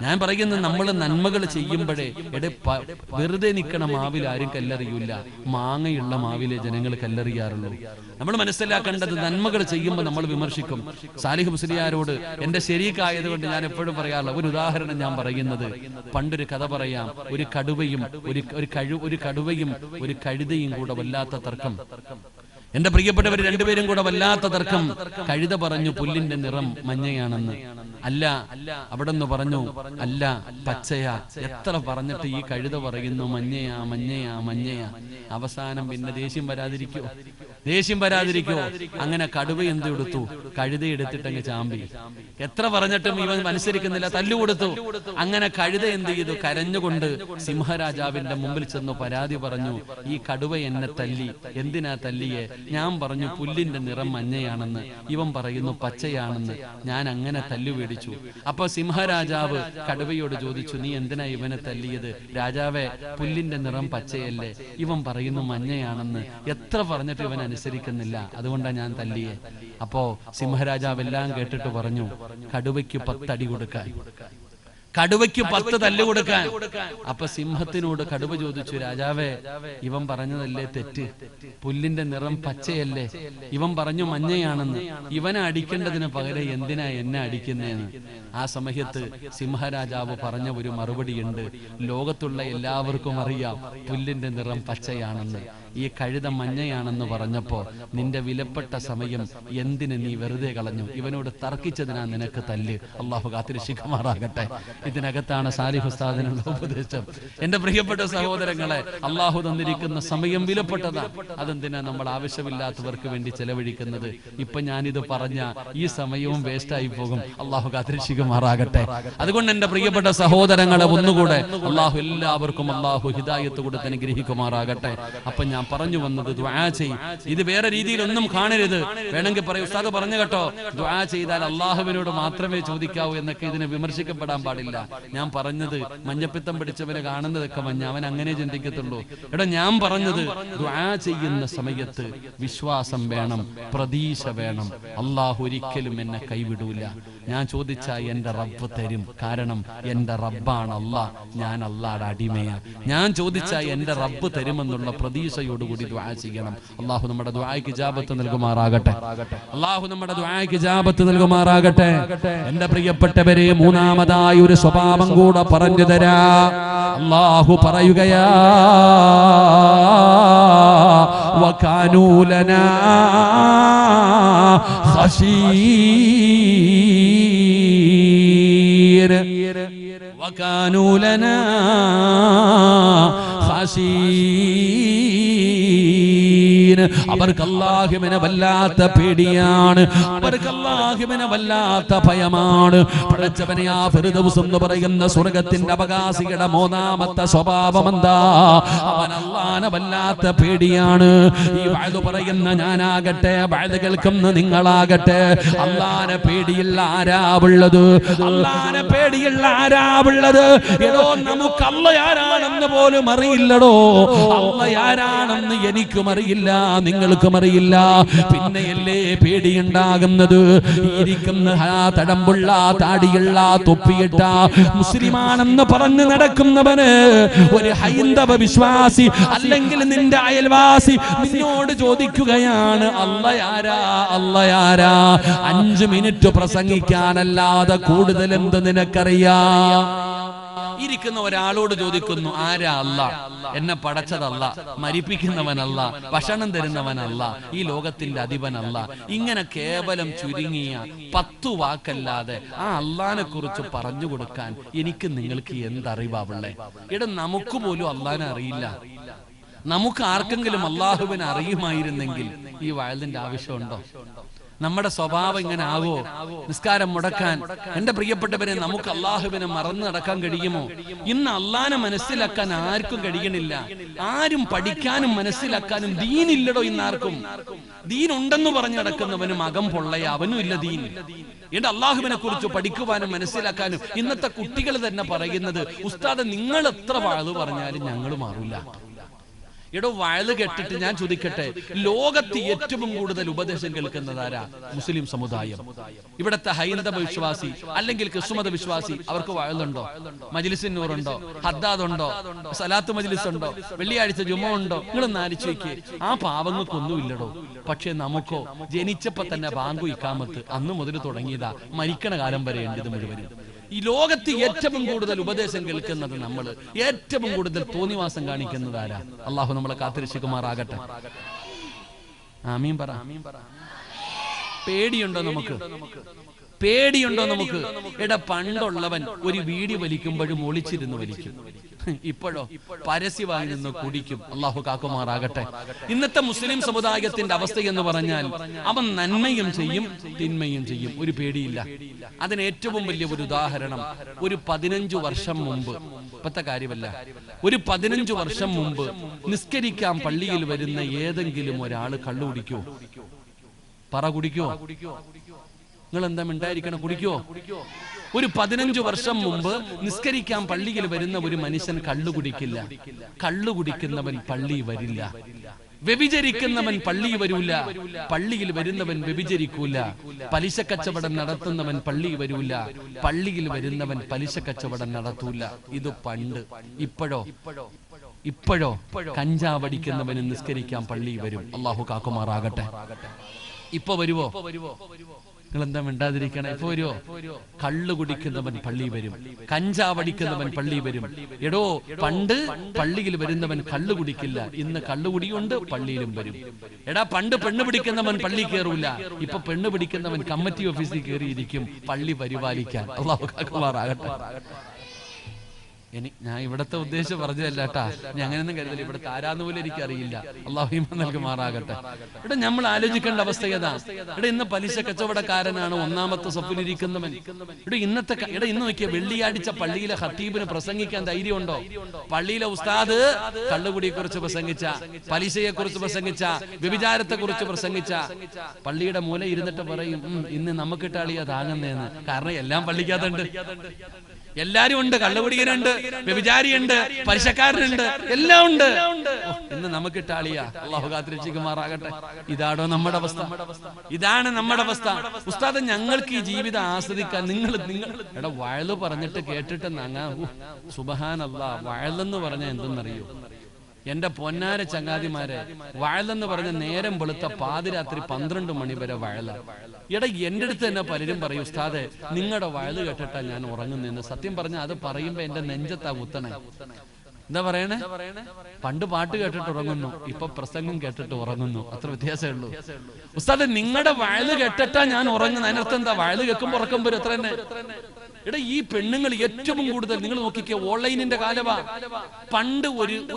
ഞാൻ പറയുന്നത് നമ്മൾ നന്മകൾ ചെയ്യുമ്പോഴേ വെറുതെ നിൽക്കണ മാവിൽ ആരും കല്ലെറിയൂല, മാങ്ങയുള്ള മാവിലെ ജനങ്ങൾ കല്ലെറിയാറുള്ളൂ. നമ്മൾ മനസ്സിലാക്കേണ്ടത് നന്മകൾ ചെയ്യുമ്പോൾ നമ്മൾ വിമർശിക്കും. സാലിഹ് മുസ്ലിയാരോട് എന്റെ ശരീക്കായതുകൊണ്ട് ഞാൻ എപ്പോഴും പറയാറുള്ള ഒരു ഉദാഹരണം ഞാൻ പറയുന്നത്, പണ്ടൊരു കഥ പറയാം. ഒരു കടുവയും ഒരു കഴുതയും കൂടെ വല്ലാത്ത തർക്കം. എന്റെ പ്രിയപ്പെട്ടവർ, രണ്ടുപേരും കൂടെ വല്ലാത്ത തർക്കം. കഴുത പറഞ്ഞു പുല്ലിന്റെ നിറം മഞ്ഞയാണെന്ന്. അല്ല, അവിടെ നിന്ന് പറഞ്ഞു അല്ല പച്ചയാ. എത്ര പറഞ്ഞിട്ട് ഈ കഴുത പറയുന്നു മഞ്ഞയാ മഞ്ഞയാ മഞ്ഞയാ. അവസാനം പിന്നെ ദേഷ്യം വരാതിരിക്കോ? അങ്ങനെ കടുവ എന്ത് എടുത്തു? കഴുത എടുത്തിട്ടങ്ങ് ചാമ്പി. എത്ര പറഞ്ഞിട്ടും ഇവൻ അനുസരിക്കുന്നില്ല, തല്ലുകൊടുത്തു. അങ്ങനെ കഴുത എന്ത് ചെയ്തു? കരഞ്ഞുകൊണ്ട് സിംഹരാജാവിന്റെ മുമ്പിൽ ചെന്ന് പരാതി പറഞ്ഞു, ഈ കടുവ എന്നെ തല്ലി. എന്തിനാ തല്ലിയെ? ഞാൻ പറഞ്ഞു പുല്ലിന്റെ നിറം മഞ്ഞയാണെന്ന്, ഇവൻ പറയുന്നു പച്ചയാണെന്ന്. ഞാൻ അങ്ങനെ തല്ലുപേടിച്ചു. അപ്പൊ സിംഹരാജാവ് കടുവയോട് ചോദിച്ചു, നീ എന്തിനാ ഇവനെ തല്ലിയത്? രാജാവേ, പുല്ലിന്റെ നിറം പച്ചയല്ലേ, ഇവൻ പറയുന്നു മഞ്ഞയാണെന്ന്. എത്ര പറഞ്ഞിട്ട് ഇവൻ അനുസരിക്കുന്നില്ല, അതുകൊണ്ടാണ് ഞാൻ തല്ലിയെ. അപ്പോ സിംഹരാജാവ് എല്ലാം കേട്ടിട്ട് പറഞ്ഞു, കടുവയ്ക്ക് 10 അടി കൊടുക്കാൻ, കടുവയ്ക്ക് 10 തല്ല് കൊടുക്കാൻ. അപ്പൊ സിംഹത്തിനോട് കടുവ ചോദിച്ചു, രാജാവേ, ഇവൻ പറഞ്ഞതല്ലേ തെറ്റ്? പുല്ലിന്റെ നിറം പച്ചയല്ലേ, ഇവൻ പറഞ്ഞു മഞ്ഞയാണെന്ന്. ഇവനെ അടിക്കേണ്ടതിന് പകരം എന്തിനാ എന്നെ അടിക്കുന്നേന്ന്? ആ സമയത്ത് സിംഹരാജാവ് പറഞ്ഞ ഒരു മറുപടിയുണ്ട്. ലോകത്തുള്ള എല്ലാവർക്കും അറിയാം പുല്ലിന്റെ നിറം പച്ചയാണെന്ന്. ഈ കഴുത മഞ്ഞയാണെന്ന് പറഞ്ഞപ്പോ നിന്റെ വിലപ്പെട്ട സമയം എന്തിന് നീ വെറുതെ കളഞ്ഞു? ഇവനോട് തർക്കിച്ചതിനാ നിനക്ക് തല്ല്. അള്ളാഹു കാത്തിരക്ഷിക്കുമാറാകട്ടെ. ഇതിനകത്താണ് സാലിഹ് ഉസ്താദിനുള്ള ഉപദേശം. എന്റെ പ്രിയപ്പെട്ട സഹോദരങ്ങളെ, അള്ളാഹു തന്നിരിക്കുന്ന സമയം വിലപ്പെട്ടതാ. അതെന്തിനാ നമ്മൾ ആവശ്യമില്ലാത്തവർക്ക് വേണ്ടി ചെലവഴിക്കുന്നത്? ഇപ്പൊ ഞാനിത് പറഞ്ഞ ഈ സമയവും വേസ്റ്റായി പോകും. അള്ളാഹു കാത്തിരക്ഷിക്കുമാറാകട്ടെ. അതുകൊണ്ട് എന്റെ പ്രിയപ്പെട്ട സഹോദരങ്ങളെ, ഒന്നുകൂടെ അള്ളാഹു എല്ലാവർക്കും അള്ളാഹു ഹിദായത്ത് കൊടുത്ത് അനുഗ്രഹിക്കുമാറാകട്ടെ. അപ്പൊ ഞാൻ പറഞ്ഞു വന്നത്, ദുആ ചെയ്. ഇത് വേറെ രീതിയിലൊന്നും കാണരുത്. വേണമെങ്കിൽ പറയൂ, ഉസ്താദ് പറഞ്ഞു കേട്ടോ, ദുആ ചെയ്താൽ അള്ളാഹുവിനോട് മാത്രമേ ചോദിക്കാവൂ എന്നൊക്കെ ഇതിനെ വിമർശിക്കപ്പെടാൻ പാടില്ല. ഞാൻ പറഞ്ഞത് മഞ്ഞപ്പിത്തം പിടിച്ചവനെ കാണുന്നതൊക്കെ മഞ്ഞ, അവൻ അങ്ങനെ ചിന്തിക്കത്തുള്ളൂ. എടാ, ഞാൻ പറഞ്ഞത് ദുആ ചെയ്യുന്ന സമയത്ത് വിശ്വാസം വേണം, പ്രതീക്ഷ വേണം. അള്ളാഹു ഒരിക്കലും എന്നെ കൈവിടൂല. ഞാൻ ചോദിച്ചാൽ എന്റെ റബ്ബ് തരും. കാരണം എന്റെ റബ്ബാണ് അല്ലാഹ്, ഞാൻ അല്ലാഹുടെ അടിമയാണ്. ഞാൻ ചോദിച്ചാൽ എന്റെ റബ്ബ് തരുമെന്നുള്ള പ്രതീക്ഷയോടുകൂടി ദുആ ചെയ്യണം. അല്ലാഹു നമ്മുടെ ദുആയ്ക്ക് ഇജാബത്ത് നൽകുമാറാകട്ടെ. അല്ലാഹു നമ്മുടെ ദുആയ്ക്ക് ഇജാബത്ത് നൽകുമാറാകട്ടെ. എന്റെ പ്രിയപ്പെട്ടവരെ, മൂന്നാമതായി ഒരു സ്വഭാവം കൂടെ പറഞ്ഞു തരാ. അല്ലാഹു പറയുകയാ, വകാനൂ ലനാ ഖശീർ, വകാനൂ ലനാ ഖശീർ. അവർക്ക് അല്ലാഹുവിനെ വല്ലാത്ത പേടിയാണ്, അവർക്ക് അല്ലാഹുവിനെ വല്ലാത്ത ഭയമാണ്. പടച്ചവനെ, ആ ഫിർദൗസ് എന്ന് പറയുന്ന സ്വർഗ്ഗത്തിന്റെ അവകാശിയുടെ മൂന്നാമത്തെ സ്വഭാവം എന്താ? അവൻ അല്ലാഹുവിനെ വല്ലാത്ത പേടിയാണ്. ഈ വഅദ് പറയുന്ന ഞാനാകട്ടെ, വഅദ് കേൾക്കുന്ന നിങ്ങളാകട്ടെ, അല്ലാഹുവിനെ പേടിയുള്ള ആരാവുള്ളത്? അല്ലാഹുവിനെ പേടിയുള്ള ആരാവുള്ളത്? ഏതോ നമുക്ക് അല്ലാഹ് ആരാണെന്ന് പോലും അറിയില്ലടോ. അല്ലാഹ് ആരാണെന്ന് എനിക്കും അറിയില്ല, നിങ്ങൾക്കും അറിയില്ല. പിന്നെയല്ലേ പേടിയുണ്ടാകുന്നത്? ഇരിക്കുന്ന തടമ്പുള്ള, താടിയുള്ള, തൊപ്പിയിട്ട മുസ്ലിമാണെന്ന് പറഞ്ഞു നടക്കുന്നവന് ഒരു ഹൈന്ദവ വിശ്വാസി അല്ലെങ്കിൽ നിന്റെ അയൽവാസി നിന്നോട് ചോദിക്കുകയാണ്, അല്ലാഹ് ആരാ, അല്ലാഹ് ആരാ? 5 മിനിറ്റ് പ്രസംഗിക്കാനല്ലാതെ കൂടുതൽ എന്ത് നിനക്കറിയാം? ഇരിക്കുന്ന ഒരാളോട് ചോദിക്കുന്നു, ആരാ അല്ലാഹ്? എന്നെ പടച്ചതല്ല, മരിപ്പിക്കുന്നവനല്ല, ഭക്ഷണം തരുന്നവനല്ല, ഈ ലോകത്തിന്റെ അധിപനല്ല. ഇങ്ങനെ കേവലം ചുരുങ്ങിയ 10 വാക്കല്ലാതെ ആ അല്ലാഹനെ കുറിച്ച് പറഞ്ഞു കൊടുക്കാൻ എനിക്ക് നിങ്ങൾക്ക് എന്തറിവാവുള്ളേ? ഇവിടെ നമുക്ക് പോലും അല്ലാഹനെ അറിയില്ല. നമുക്ക് ആർക്കെങ്കിലും അല്ലാഹുവിനെ അറിയുമായിരുന്നെങ്കിൽ ഈ വഅദിന്റെ ആവശ്യമുണ്ടോ? നമ്മുടെ സ്വഭാവം ഇങ്ങനെ ആകോ? നിസ്കാരം മുടക്കാൻ? എന്റെ പ്രിയപ്പെട്ടവരെ, നമുക്ക് അല്ലാഹുവിനെ മറന്നു നടക്കാൻ കഴിയുമോ? ഇന്ന് അല്ലാഹനെ മനസ്സിലാക്കാൻ ആർക്കും കഴിയണില്ല. ആരും പഠിക്കാനും മനസ്സിലാക്കാനും ദീനില്ലടോ ഇന്നാർക്കും. ദീൻ ഉണ്ടെന്ന് പറഞ്ഞു നടക്കുന്നവനും അകം പൊള്ളയ, അവനും ഇല്ല ദീൻ. എന്റെ അല്ലാഹുവിനെ കുറിച്ച് പഠിക്കുവാനും മനസ്സിലാക്കാനും ഇന്നത്തെ കുട്ടികൾ തന്നെ പറയുന്നത്, ഉസ്താദ് നിങ്ങൾ എത്ര വഅദ് പറഞ്ഞാലും ഞങ്ങൾ മാറില്ല. എടോ, വഅദ് കേട്ടിട്ട് ഞാൻ ചോദിക്കട്ടെ, ലോകത്ത് ഏറ്റവും കൂടുതൽ ഉപദേശം കേൾക്കുന്നതാരാ? മുസ്ലിം സമുദായം. ഇവിടത്തെ ഹൈന്ദവ വിശ്വാസി അല്ലെങ്കിൽ ക്രിസ്തുമത വിശ്വാസി, അവർക്ക് വഅദുണ്ടോ? മജ്ലിസുൻ നൂറുണ്ടോ? ഹദ്ദാദ് ഉണ്ടോ? സലാത്ത് മജ്ലിസ് ഉണ്ടോ? വെള്ളിയാഴ്ച ജുമുഅ ഉണ്ടോ? നിങ്ങളൊന്ന് ആലോചിച്ച് നോക്കിയേ. ആ പാവങ്ങൾക്കൊന്നുമില്ലടോ. പക്ഷെ നമുക്കോ ജനിച്ചപ്പോ തന്നെ ബാങ്കു ഇഖാമത്ത് അന്ന് മുതൽ തുടങ്ങിയതാ, മരിക്കണ കാലം വരെ ഉണ്ട് ഇത് മുഴുവനും. ഈ ലോകത്ത് ഏറ്റവും കൂടുതൽ ഉപദേശം കേൾക്കുന്നത് നമ്മൾ, ഏറ്റവും കൂടുതൽ തോന്നിവാസം കാണിക്കുന്നത് ആരാ? അല്ലാഹു നമ്മളെ കാത്തിരക്ഷിക്കുമാറാകട്ടെ. ആമീൻ പറ. പേടിയുണ്ടോ നമുക്ക്? പേടിയുണ്ടോ നമുക്ക്? എടാ, പണ്ടുള്ളവൻ ഒരു വീടി വലിക്കുമ്പോഴും ഒളിച്ചിരുന്ന് വലിക്കും. ഇപ്പോഴോ പരസ്യമായി നിന്ന് കുടിക്കും. അല്ലാഹു കാക്കുമാറാകട്ടെ. ഇന്നത്തെ മുസ്ലിം സമുദായത്തിന്റെ അവസ്ഥ എന്ന് പറഞ്ഞാൽ, അവൻ നന്മയും ചെയ്യും തിന്മയും ചെയ്യും, ഒരു പേടിയില്ല. അതിന് ഏറ്റവും വലിയ ഒരു ഉദാഹരണം, ഒരു 15 വർഷം മുമ്പ്, ഇപ്പത്തെ കാര്യമല്ല, ഒരു 15 വർഷം മുമ്പ് നിസ്കരിക്കാൻ പള്ളിയിൽ വരുന്ന ഏതെങ്കിലും ഒരാൾ കള്ളു കുടിക്കോ? പറ, കുടിക്കോ? നിങ്ങൾ എന്താ മിണ്ടായിരിക്കണം? കുടിക്കോ? ഒരു 15 വർഷം മുമ്പ് നിസ്കരിക്കാൻ പള്ളിയിൽ വരുന്ന ഒരു മനുഷ്യൻ കള്ളു കുടിക്കില്ല. കള്ളു കുടിക്കുന്നവൻ പള്ളി വരില്ല. വ്യഭിചരിക്കുന്നവൻ പള്ളി വരൂല. പള്ളിയിൽ വരുന്നവൻ വ്യഭിചരിക്കൂല. പലിശ കച്ചവടം നടത്തുന്നവൻ പള്ളി വരൂല. പള്ളിയിൽ വരുന്നവൻ പലിശ കച്ചവടം നടത്തൂല. ഇത് പണ്ട്. ഇപ്പോഴോ കഞ്ചാവടിക്കുന്നവന് നിസ്കരിക്കാൻ പള്ളി വരും. അല്ലാഹു കാക്കുമാറാകട്ടെ. ഇപ്പൊ വരുവോ? നിങ്ങൾ എന്താ മിണ്ടാതിരിക്കണം? ഇപ്പൊ വരുവോ? കള്ളു കുടിക്കുന്നവൻ പള്ളി വരും, കഞ്ചാവടിക്കുന്നവൻ പള്ളി വരും. എടോ, പണ്ട് പള്ളിയിൽ വരുന്നവൻ കള്ളു കുടിക്കില്ല, ഇന്ന് കള്ളുകുടിയുണ്ട്, പള്ളിയിലും വരും. എടാ, പണ്ട് പെണ്ണ് പിടിക്കുന്നവൻ പള്ളി കയറൂല, ഇപ്പൊ പെണ്ണ് പിടിക്കുന്നവൻ കമ്മിറ്റി ഓഫീസിൽ കയറിയിരിക്കും പള്ളി പരിപാലിക്കാൻ. അല്ലാഹു കാക്കുമാറാകട്ടെ. ഞാൻ ഇവിടത്തെ ഉദ്ദേശം പറഞ്ഞതല്ല കേട്ടാ, ഞാൻ അങ്ങനെയൊന്നും കരുതല. ഇവിടുത്തെ ആരാന്ന് പോലും എനിക്കറിയില്ല. അല്ലാഹു ഈമാൻ നൽകുമാറാകട്ടെ. ഇവിടെ നമ്മൾ ആലോചിക്കേണ്ട അവസ്ഥ ഏതാ? ഇവിടെ ഇന്ന് പലിശ കച്ചവടക്കാരനാണ് ഒന്നാമത്തെ സഫിലിരിക്കുന്നവൻ. ഇന്ന് നോക്കിയ വെള്ളിയാഴ്ച പള്ളിയിലെ ഖത്തീബിന് പ്രസംഗിക്കാൻ ധൈര്യമുണ്ടോ? പള്ളിയിലെ ഉസ്താദ് കള്ളുകുടിയെ കുറിച്ച് പ്രസംഗിച്ച, പലിശയെ കുറിച്ച് പ്രസംഗിച്ച, വ്യഭിചാരത്തെ കുറിച്ച് പ്രസംഗിച്ച, പള്ളിയുടെ മൂല ഇരുന്നിട്ട് പറയും, ഇന്ന് നമുക്കിട്ടാളിയാ താങ്ങുന്നേന്ന്. കാരണം എല്ലാം പള്ളിക്കകത്തുണ്ട്. എല്ലാരും ഉണ്ട്. കള്ളുകുടിയനുണ്ട്, വ്യഭിചാരിയുണ്ട്, പലിശക്കാരനുണ്ട്, എല്ലാം ഉണ്ട്. ഇന്ന് നമുക്ക് ഇട്ടാളിയാ. അള്ളാഹു കാത്തിരക്ഷിക്കുമാറാകട്ടെ. ഇതാണോ നമ്മുടെ അവസ്ഥ? ഇതാണ് നമ്മുടെ അവസ്ഥ. ഉസ്താദ്, ഞങ്ങൾക്ക് ഈ ജീവിതം ആസ്വദിക്കാൻ നിങ്ങൾ എടാ വയല് പറഞ്ഞിട്ട് കേട്ടിട്ട് സുബ്ഹാനല്ലാഹ്, വയലെന്ന് പറഞ്ഞാൽ എന്തെന്നറിയോ എന്റെ പൊന്നാര ചങ്ങാതിമാരെ? വയലെന്ന് പറഞ്ഞ നേരം വെളുത്ത പാതിരാത്രി 12 മണി വരെ വയല. എടാ എന്റെ അടുത്ത് തന്നെ പലരും പറയും, ഉസ്താദെ നിങ്ങളുടെ വയല് കേട്ടിട്ടാ ഞാൻ ഉറങ്ങുന്നെന്ന്. സത്യം പറഞ്ഞാൽ അത് പറയുമ്പോ എന്റെ നെഞ്ചത്താ കുത്തണേ. എന്താ പറയണേ? പണ്ട് പാട്ട് കേട്ടിട്ട് ഉറങ്ങുന്നു, ഇപ്പൊ പ്രസംഗം കേട്ടിട്ട് ഉറങ്ങുന്നു. അത്ര വ്യത്യാസമേ ഉള്ളൂ. ഉസ്താദെ നിങ്ങളുടെ വയല് കേട്ടിട്ടാ ഞാൻ ഉറങ്ങുന്നത്. അതിനർത്ഥം എന്താ? വയല് കേൾക്കുമ്പോ ഉറക്കം വരും, അത്ര തന്നെ. എടാ ഈ പെണ്ണുങ്ങൾ ഏറ്റവും കൂടുതൽ നിങ്ങൾ നോക്കിക്കേ, ഓൺലൈനിന്റെ കാലവാ. പണ്ട്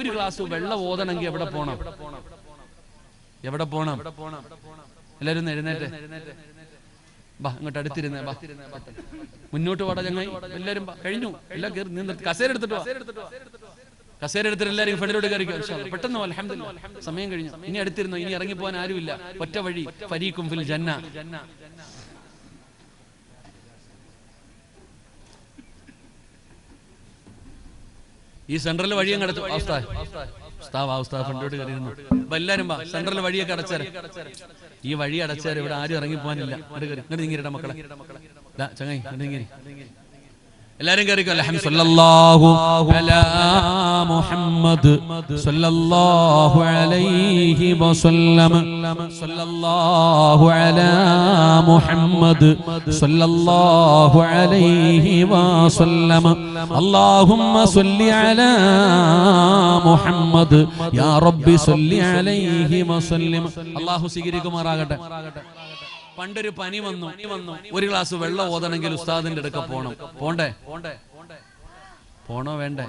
ഒരു ഗ്ലാസ് വെള്ളം ഓതണമെങ്കിൽ എവിടെ പോണം? എവിടെ പോണം? എല്ലാരും എഴുന്നേറ്റ് ബാ, ഇങ്ങോട്ട് അടുത്തിരുന്നേ, ബാ മുന്നോട്ട് പാടാ ചങ്ങായി. എല്ലാരും കഴിഞ്ഞു, എല്ലാം കയറി നിന്ന് കസേര എടുത്തിട്ട് കസേര എടുത്തിട്ട് എല്ലാവരും ഫെഡറോട് കയറിക്കോ. പെട്ടെന്ന് അൽഹംദുലില്ലാഹ് സമയം കഴിഞ്ഞു. ഇനി അടുത്തിരുന്നോ? ഇനി ഇറങ്ങിപ്പോകാൻ ആരുമില്ല. ഒറ്റ വഴി, ഫരീഖും ഫിൽ ജന്ന. ഈ സെൻട്രൽ വഴിയും അടച്ചു. ഫണ്ടോട് കയറിയിരുന്നു. അപ്പൊ എല്ലാരും വാ, സെൻട്രൽ വഴിയൊക്കെ അടച്ചാരെ. ഈ വഴി അടച്ചാരെ, ഇവിടെ ആരും ഇറങ്ങി പോകാനില്ല. ഇങ്ങോട്ട് നീങ്ങിരട്ടെ മക്കളെ, ചങ്ങായി നീങ്ങിരി. എല്ലാരും കയറിക്കോ. സല്ലല്ലാഹു അലാ മുഹമ്മദ് സല്ലല്ലാഹു അലൈഹി വസല്ലം. സല്ലല്ലാഹു അലാ മുഹമ്മദ് സല്ലല്ലാഹു അലൈഹി വസല്ലം. അല്ലാഹുമ്മ സ്വല്ലി അലാ മുഹമ്മദ് യാ റബ്ബി സ്വല്ലി അലൈഹി വസല്ലം. അല്ലാഹു സ്വീകരിക്കുമാറാകട്ടെ. പണ്ടൊരു പനി വന്നു. ഒരു ഗ്ലാസ് വെള്ളം ഓതണമെങ്കിൽ ഉസ്താദിന്റെ അടുക്ക പോണോ വേണ്ടേ?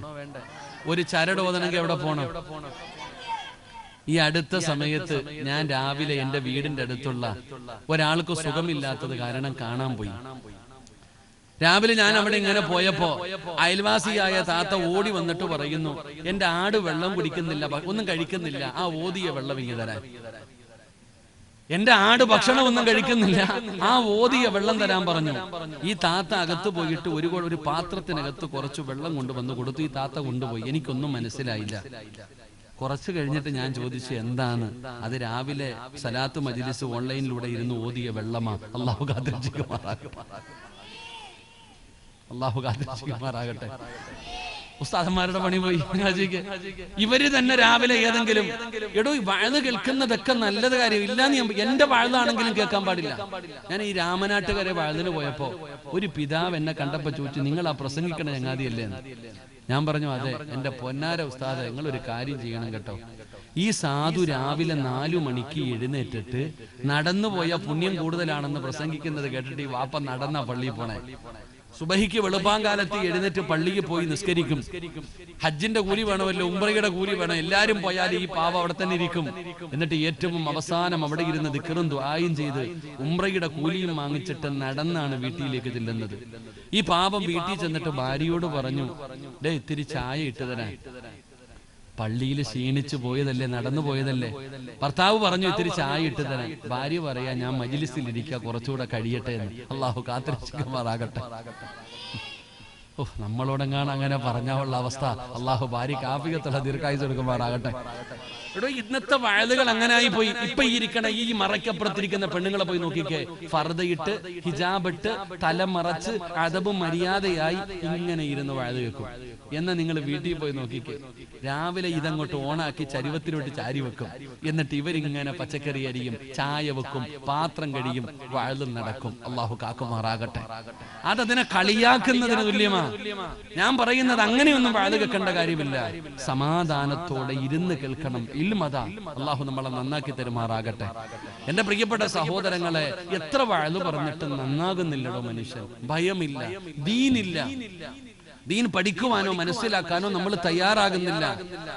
ഒരു ചരട് ഓതണമെങ്കിൽ എവിടെ പോണം? ഈ അടുത്ത സമയത്ത് ഞാൻ രാവിലെ എന്റെ വീടിന്റെ അടുത്തുള്ള ഒരാൾക്ക് സുഖമില്ലാത്തത് കാരണം കാണാൻ പോയി. രാവിലെ ഞാൻ അവിടെ ഇങ്ങനെ പോയപ്പോ അയൽവാസിയായ താത്ത ഓടി വന്നിട്ട് പറയുന്നു, എന്റെ ആട് വെള്ളം കുടിക്കുന്നില്ല, ഒന്നും കഴിക്കുന്നില്ല, ആ ഓതിയ വെള്ളം ഇങ്ങ് തരാൻ. എന്റെ ആട് ഭക്ഷണം ഒന്നും കഴിക്കുന്നില്ല, ആ ഓതിയ വെള്ളം തരാൻ പറഞ്ഞു. ഈ താത്ത അകത്ത് പോയിട്ട് ഒരു പാത്രത്തിനകത്ത് കുറച്ച് വെള്ളം കൊണ്ടുവന്ന് കൊടുത്തു. ഈ താത്ത കൊണ്ടുപോയി. എനിക്കൊന്നും മനസ്സിലായില്ല. കുറച്ച് കഴിഞ്ഞിട്ട് ഞാൻ ചോദിച്ചു എന്താണ്? അത് രാവിലെ സലാത്ത് മജ്ലിസ് ഓൺലൈനിലൂടെ ഇരുന്ന് ഓതിയ വെള്ളമാ. അല്ലാഹു കാത്തിരക്ഷിക്കുമാറാകട്ടെ. ഉസ്താദന്മാരുടെ പണി പോയി. ഇവര് തന്നെ രാവിലെ ഏതെങ്കിലും എടോ വയല് കേൾക്കുന്നതൊക്കെ നല്ലത് കാര്യം ഇല്ലാന്ന് എന്റെ വയലാണെങ്കിലും കേൾക്കാൻ പാടില്ല. ഞാൻ ഈ രാമനാട്ടുകരെ വയലിന് പോയപ്പോ ഒരു പിതാവ് എന്നെ കണ്ടപ്പോ ചോദിച്ചു, നിങ്ങൾ ആ പ്രസംഗിക്കണ ചങ്ങാതിയല്ലേ? ഞാൻ പറഞ്ഞു അതെ. എന്റെ പൊന്നാര ഉസ്താദ്, നിങ്ങൾ ഒരു കാര്യം ചെയ്യണം കേട്ടോ. ഈ സാധു രാവിലെ 4 മണിക്ക് എഴുന്നേറ്റിട്ട് നടന്നു പോയ പുണ്യം കൂടുതലാണെന്ന് പ്രസംഗിക്കുന്നത് കേട്ടിട്ട് ഈ വാപ്പ നടന്ന പള്ളിയിൽ പോണേ. സുബഹിക്ക് വെളുപ്പാങ്കാലത്ത് എഴുന്നേറ്റ് പള്ളിക്ക് പോയി നിസ്കരിക്കും. ഹജ്ജിന്റെ കൂലി വേണമല്ലോ, ഉംറയുടെ കൂലി വേണം. എല്ലാരും പോയാൽ ഈ പാവ അവിടെ തന്നെ ഇരിക്കും. എന്നിട്ട് ഏറ്റവും അവസാനം അവിടെ ഇരുന്ന് ദിക്റും ദുആയും ചെയ്ത് ഉംറയുടെ കൂലിയും വാങ്ങിച്ചിട്ട് നടന്നാണ് വീട്ടിലേക്ക് ചെല്ലുന്നത്. ഈ പാപം വീട്ടിൽ ചെന്നിട്ട് ഭാര്യയോട് പറഞ്ഞു, ഡേ ഇത്തിരി ചായ ഇട്ട് തരാൻ. പള്ളിയിൽ ക്ഷീണിച്ചു പോയതല്ലേ, നടന്നു പോയതല്ലേ. ഭർത്താവ് പറഞ്ഞു ഇത്തിരി ചായ ഇട്ട് തരാൻ. ഭാര്യ പറയാ, ഞാൻ മജ്ലിസിൽ ഇരിക്കുക, കുറച്ചുകൂടെ കഴിയട്ടെ എന്ന്. അല്ലാഹു കാത്തിരക്ഷിക്കുമാറാകട്ടെ. നമ്മളോടെങ്ങാണ് അങ്ങനെ പറഞ്ഞാലുള്ള അവസ്ഥ. അല്ലാഹു ഭാര്യക്ക് ആഫിയത്തുള്ള ദീർഘായുസ്സ് കൊടുക്കുമാറാകട്ടെ. എടോ ഇന്നത്തെ വയലുകൾ അങ്ങനെ ആയി പോയി. ഇപ്പൊ ഇരിക്കണ ഈ മറയ്ക്കപ്പുറത്തിരിക്കുന്ന പെണ്ണുങ്ങളെ പോയി നോക്കിക്കേ. ഫർദയിട്ട് ഹിജാബിട്ട് തലമറച്ച് അദബും മര്യാദയായി ഇങ്ങനെ ഇരുന്ന് വയല് കേൾക്കും. എന്നാ നിങ്ങൾ വീട്ടിൽ പോയി നോക്കിക്കേ. രാവിലെ ഇതങ്ങോട്ട് ഓണാക്കി ചരുവത്തിലോട്ട് ചാരി വെക്കും. എന്നിട്ട് ഇവരിങ്ങനെ പച്ചക്കറി അരിയും, ചായ വെക്കും, പാത്രം കഴിയും, വയലും നടക്കും. അല്ലാഹു കാക്കുമാറാകട്ടെ. അതതിനെ കളിയാക്കുന്നതിന് തുല്യമാ. ഞാൻ പറയുന്നത് അങ്ങനെയൊന്നും വയല് കേൾക്കേണ്ട കാര്യമില്ല. സമാധാനത്തോടെ ഇരുന്ന് കേൾക്കണം. ഇൽമതാ. അല്ലാഹു നമ്മളെ നന്നാക്കി തരുമാറാകട്ടെ. എന്റെ പ്രിയപ്പെട്ട സഹോദരങ്ങളെ, എത്ര വയല് പറഞ്ഞിട്ട് നന്നാകുന്നില്ലടോ മനുഷ്യൻ. ഭയമില്ല, ദീനില്ല. ദീൻ പഠിക്കുവാനോ മനസ്സിലാക്കാനോ നമ്മൾ തയ്യാറാകുന്നില്ല.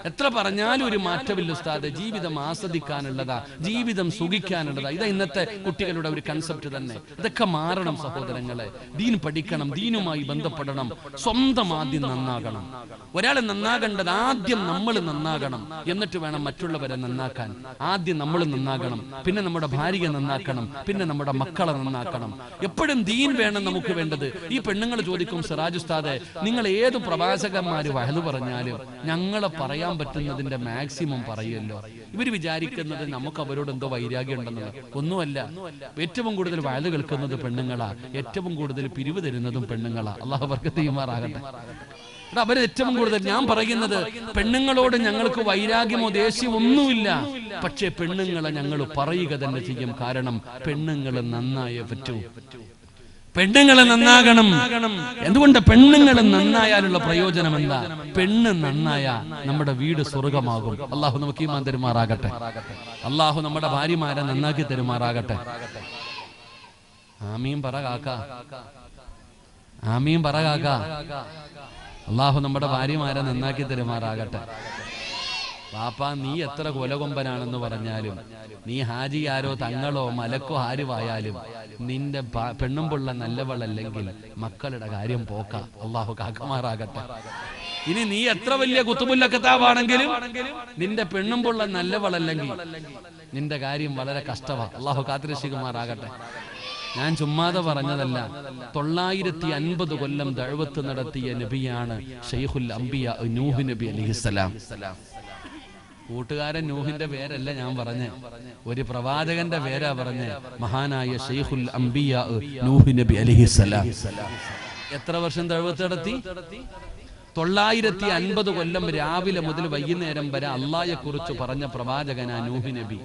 എത്ര പറഞ്ഞാലും ഒരു മാറ്റമില്ല ഉസ്താദ്. ജീവിതം ആസ്വദിക്കാനുള്ളതാ, ജീവിതം സുഖിക്കാനുള്ളതാ. ഇതാ ഇന്നത്തെ കുട്ടികളുടെ ഒരു കൺസെപ്റ്റ് തന്നെ. ഇതൊക്കെ മാറണം സഹോദരങ്ങളെ. ദീൻ പഠിക്കണം, ദീനുമായി ബന്ധപ്പെടണം, സ്വന്തം ആദ്യം നന്നാകണം. ഒരാളെ നന്നാകേണ്ടത് ആദ്യം നമ്മൾ നന്നാകണം, എന്നിട്ട് വേണം മറ്റുള്ളവരെ നന്നാക്കാൻ. ആദ്യം നമ്മൾ നന്നാകണം, പിന്നെ നമ്മുടെ ഭാര്യയെ നന്നാക്കണം, പിന്നെ നമ്മുടെ മക്കളെ നന്നാക്കണം. എപ്പോഴും ദീൻ വേണം നമുക്ക് വേണ്ടത്. ഈ പെണ്ണുങ്ങൾ ചോദിക്കും, സിറാജ് ഉസ്താദെ, നിങ്ങൾ ഏത് പ്രവാചകന്മാര് വഹദ് പറഞ്ഞാലും ഞങ്ങളെ പറയാൻ പറ്റുന്നതിന്റെ മാക്സിമം പറയുമല്ലോ. ഇവര് വിചാരിക്കുന്നത് നമുക്ക് അവരോട് എന്തോ വൈരാഗ്യം ഉണ്ടെന്നുള്ളത്. ഒന്നുമല്ല. ഏറ്റവും കൂടുതൽ വഹദ് കേൾക്കുന്നത് പെണ്ണുങ്ങളാ, ഏറ്റവും കൂടുതൽ പിരിവ് തരുന്നതും പെണ്ണുങ്ങളാ. അല്ലാഹു ബർക്കത്ത് ചെയ്യുമാറാകട്ടെ. അവര് ഏറ്റവും കൂടുതൽ. ഞാൻ പറയുന്നത്, പെണ്ണുങ്ങളോട് ഞങ്ങൾക്ക് വൈരാഗ്യമോ ദേഷ്യമോ ഒന്നുമില്ല. പക്ഷേ പെണ്ണുങ്ങളെ ഞങ്ങൾ പറയുക തന്നെ ചെയ്യും. കാരണം പെണ്ണുങ്ങൾ നന്നായേ പറ്റൂ. പെണ്ണുങ്ങളെ നന്നാകണം. എന്തുകൊണ്ട്? പെണ്ണുങ്ങൾ നന്നായാലുള്ള പ്രയോജനം എന്താ? പെണ്ണ് നന്നായ നമ്മുടെ വീട് സ്വർഗമാകും. അള്ളാഹു നമുക്ക് ഈമാൻ തരുമാറാകട്ടെ. അള്ളാഹു നമ്മുടെ ഭാര്യമാരെ നന്നാക്കി തരുമാറാകട്ടെ. ആമീൻ പറ കാക്ക, ആമീൻ പറ കാക്ക. അള്ളാഹു നമ്മുടെ ഭാര്യമാരെ നന്നാക്കി തരുമാറാകട്ടെ. വാപ്പാ, നീ എത്ര കൊലകൊമ്പനാണെന്ന് പറഞ്ഞാലും, നീ ഹാജി ആരോ തങ്ങളോ മലക്കോ ആരുമായാലും, നിന്റെ പെണ്ണുമ്പുള്ള നല്ലവളല്ലെങ്കിൽ മക്കളുടെ കാര്യം പോക്ക. അള്ളാഹു കാക്കമാറാകട്ടെ. ഇനി നീ എത്ര വലിയ കുത്തുബുല്ല കിതാബാണെങ്കിലും നിന്റെ പെണ്ണുമ്പുള്ള നല്ലവളല്ലെങ്കിൽ നിന്റെ കാര്യം വളരെ കഷ്ടമാ. അള്ളാഹു കാത്തിരക്ഷിക്കുമാറാകട്ടെ. ഞാൻ ചുമ്മാതെ പറഞ്ഞതല്ല. 950 കൊല്ലം ദഅവത്ത് നടത്തിയ നബിയാണ് ശൈഖുൽ അംബിയ നൂഹ് നബി അലൈഹിസ്സലാം. കൂട്ടുകാരൻ നൂഹിന്റെ പേരല്ല ഞാൻ പറഞ്ഞേ, ഒരു പ്രവാചകന്റെ പേരാ പറഞ്ഞേ. മഹാനായ ശൈഖുൽ അംബിയ നൂഹ് നബി അലൈഹിസ്സലാം എത്ര വർഷം ദഅവത്ത് നടത്തി? 950 കൊല്ലം രാവിലെ മുതൽ വൈകുന്നേരം വരെ അള്ളാഹയെ കുറിച്ച് പറഞ്ഞ പ്രവാചകനാ നൂഹ് നബി.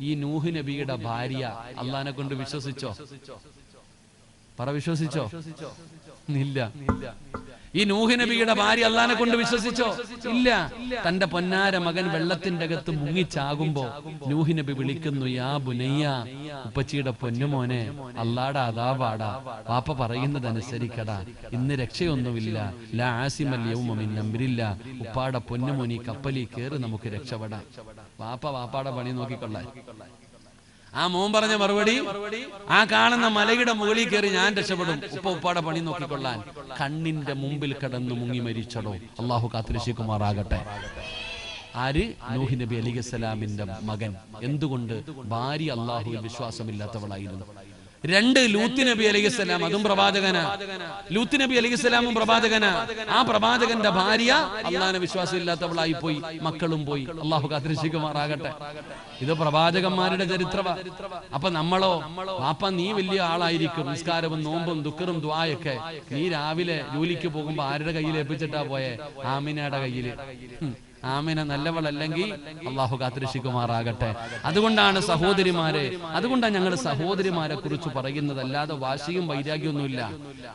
ഈ നൂഹ് നബിയുടെ ഭാര്യ അള്ളാഹിനെ കൊണ്ട് വിശ്വസിച്ചോ? പറ, വിശ്വസിച്ചോ? ഇല്ല. ഈ നൂഹ് നബിയുടെ ഭാര്യ അള്ളാഹിനെ കൊണ്ട് വിശ്വസിച്ചോ? ഇല്ല. തന്റെ പൊന്നാര മകൻ വെള്ളത്തിന്റെ അകത്ത് മുങ്ങിച്ചാകുമ്പോ നൂഹ് നബി വിളിക്കുന്നു, യാ ബുനയ്യ, ഉപ്പച്ചിയുടെ പൊന്നുമോനെ, അള്ളാടെ അദാബാടാ, വാപ്പ പറയുന്നതനുസരിക്കടാ, ഇന്ന് രക്ഷയൊന്നുമില്ല. ലാ ആസിമൽ യൗമ മിൻ അംരില്ല. ഉപ്പാടെ പൊന്നുമോനി കപ്പലിൽ കയറി നമുക്ക് രക്ഷപ്പെടാം. വാപ്പാടെ പണി നോക്കിക്കൊള്ളാൻ. ആ മോൻ പറഞ്ഞ മറുപടി, ആ കാണുന്ന മലയുടെ മുകളിൽ കയറി ഞാൻ രക്ഷപ്പെടും, ഉപ്പാടെ പണി നോക്കിക്കൊള്ളാൻ. കണ്ണിന്റെ മുമ്പിൽ കിടന്നു മുങ്ങി മരിച്ചടോ. അള്ളാഹു കാത്തിരക്ഷിക്കുമാറാകട്ടെ. ആര്? നൂഹ് നബി അലൈഹിസ്സലാമിന്റെ മകൻ. എന്തുകൊണ്ട്? ഭാര്യ അള്ളാഹുവിൽ വിശ്വാസമില്ലാത്തവളായിരുന്നു. 2 ലൂത്ത് നബി അലൈഹിസ്സലാം, അതും പ്രവാചകനാ. ലൂത്ത് നബി അലൈഹിസ്സലാമും പ്രവാചകനാ. ആ പ്രവാചകന്റെ ഭാര്യ അള്ളാഹിനെ വിശ്വാസമില്ലാത്തവളായി പോയി, മക്കളും പോയി. അള്ളാഹു കാത്തിരക്ഷിക്കുമാറാകട്ടെ. ഇത് പ്രവാചകന്മാരുടെ ചരിത്രമാ. അപ്പൊ നമ്മളോ? വാപ്പ നീ വലിയ ആളായിരിക്കും, നിസ്കാരവും നോമ്പും ദുഃഖറും ദ്വായൊക്കെ. നീ രാവിലെ ജോലിക്ക് പോകുമ്പോ ആരുടെ കയ്യിൽ ഏൽപ്പിച്ചിട്ടാ പോയെ? ആമിനയുടെ കയ്യില്. ആമിന നല്ലവളല്ലെങ്കിൽ അള്ളാഹു കാത്തിരക്ഷിക്കുമാറാകട്ടെ. അതുകൊണ്ടാണ് സഹോദരിമാരെ, അതുകൊണ്ടാണ് ഞങ്ങൾ സഹോദരിമാരെ കുറിച്ച് പറയുന്നത്. അല്ലാതെ വാശിയും വൈരാഗ്യമൊന്നുമില്ല.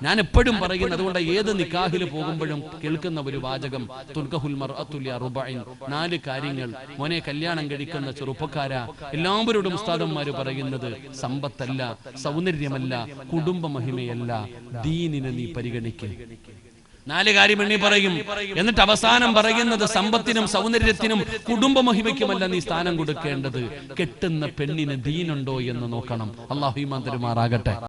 ഞാൻ എപ്പോഴും പറയുന്നത്, അതുകൊണ്ട് ഏത് നിക്കാഹിൽ പോകുമ്പോഴും കേൾക്കുന്ന ഒരു വാചകം, തുൻകഹുൽ മർഅതു ലിഅർബഇൻ, 4 കാര്യങ്ങൾ. മോനെ, കല്യാണം കഴിക്കുന്ന ചെറുപ്പക്കാരാ, എല്ലാവരോടും ഉസ്താദന്മാര് പറയുന്നത് സമ്പത്തല്ല, സൗന്ദര്യമല്ല, കുടുംബ മഹിമയല്ല, ദീനിനെ നീ പരിഗണിക്കുക. 4 കാര്യം എണ്ണി പറയും. എന്നിട്ട് അവസാനം പറയുന്നത്, സമ്പത്തിനും സൗന്ദര്യത്തിനും കുടുംബ മഹിമയ്ക്കുമല്ല നീ സ്ഥാനം കൊടുക്കേണ്ടത്, കെട്ടുന്ന പെണ്ണിന് ദീനുണ്ടോ എന്ന് നോക്കണം. അല്ലാഹു ഈമാൻ തരുമാറാകട്ടെ.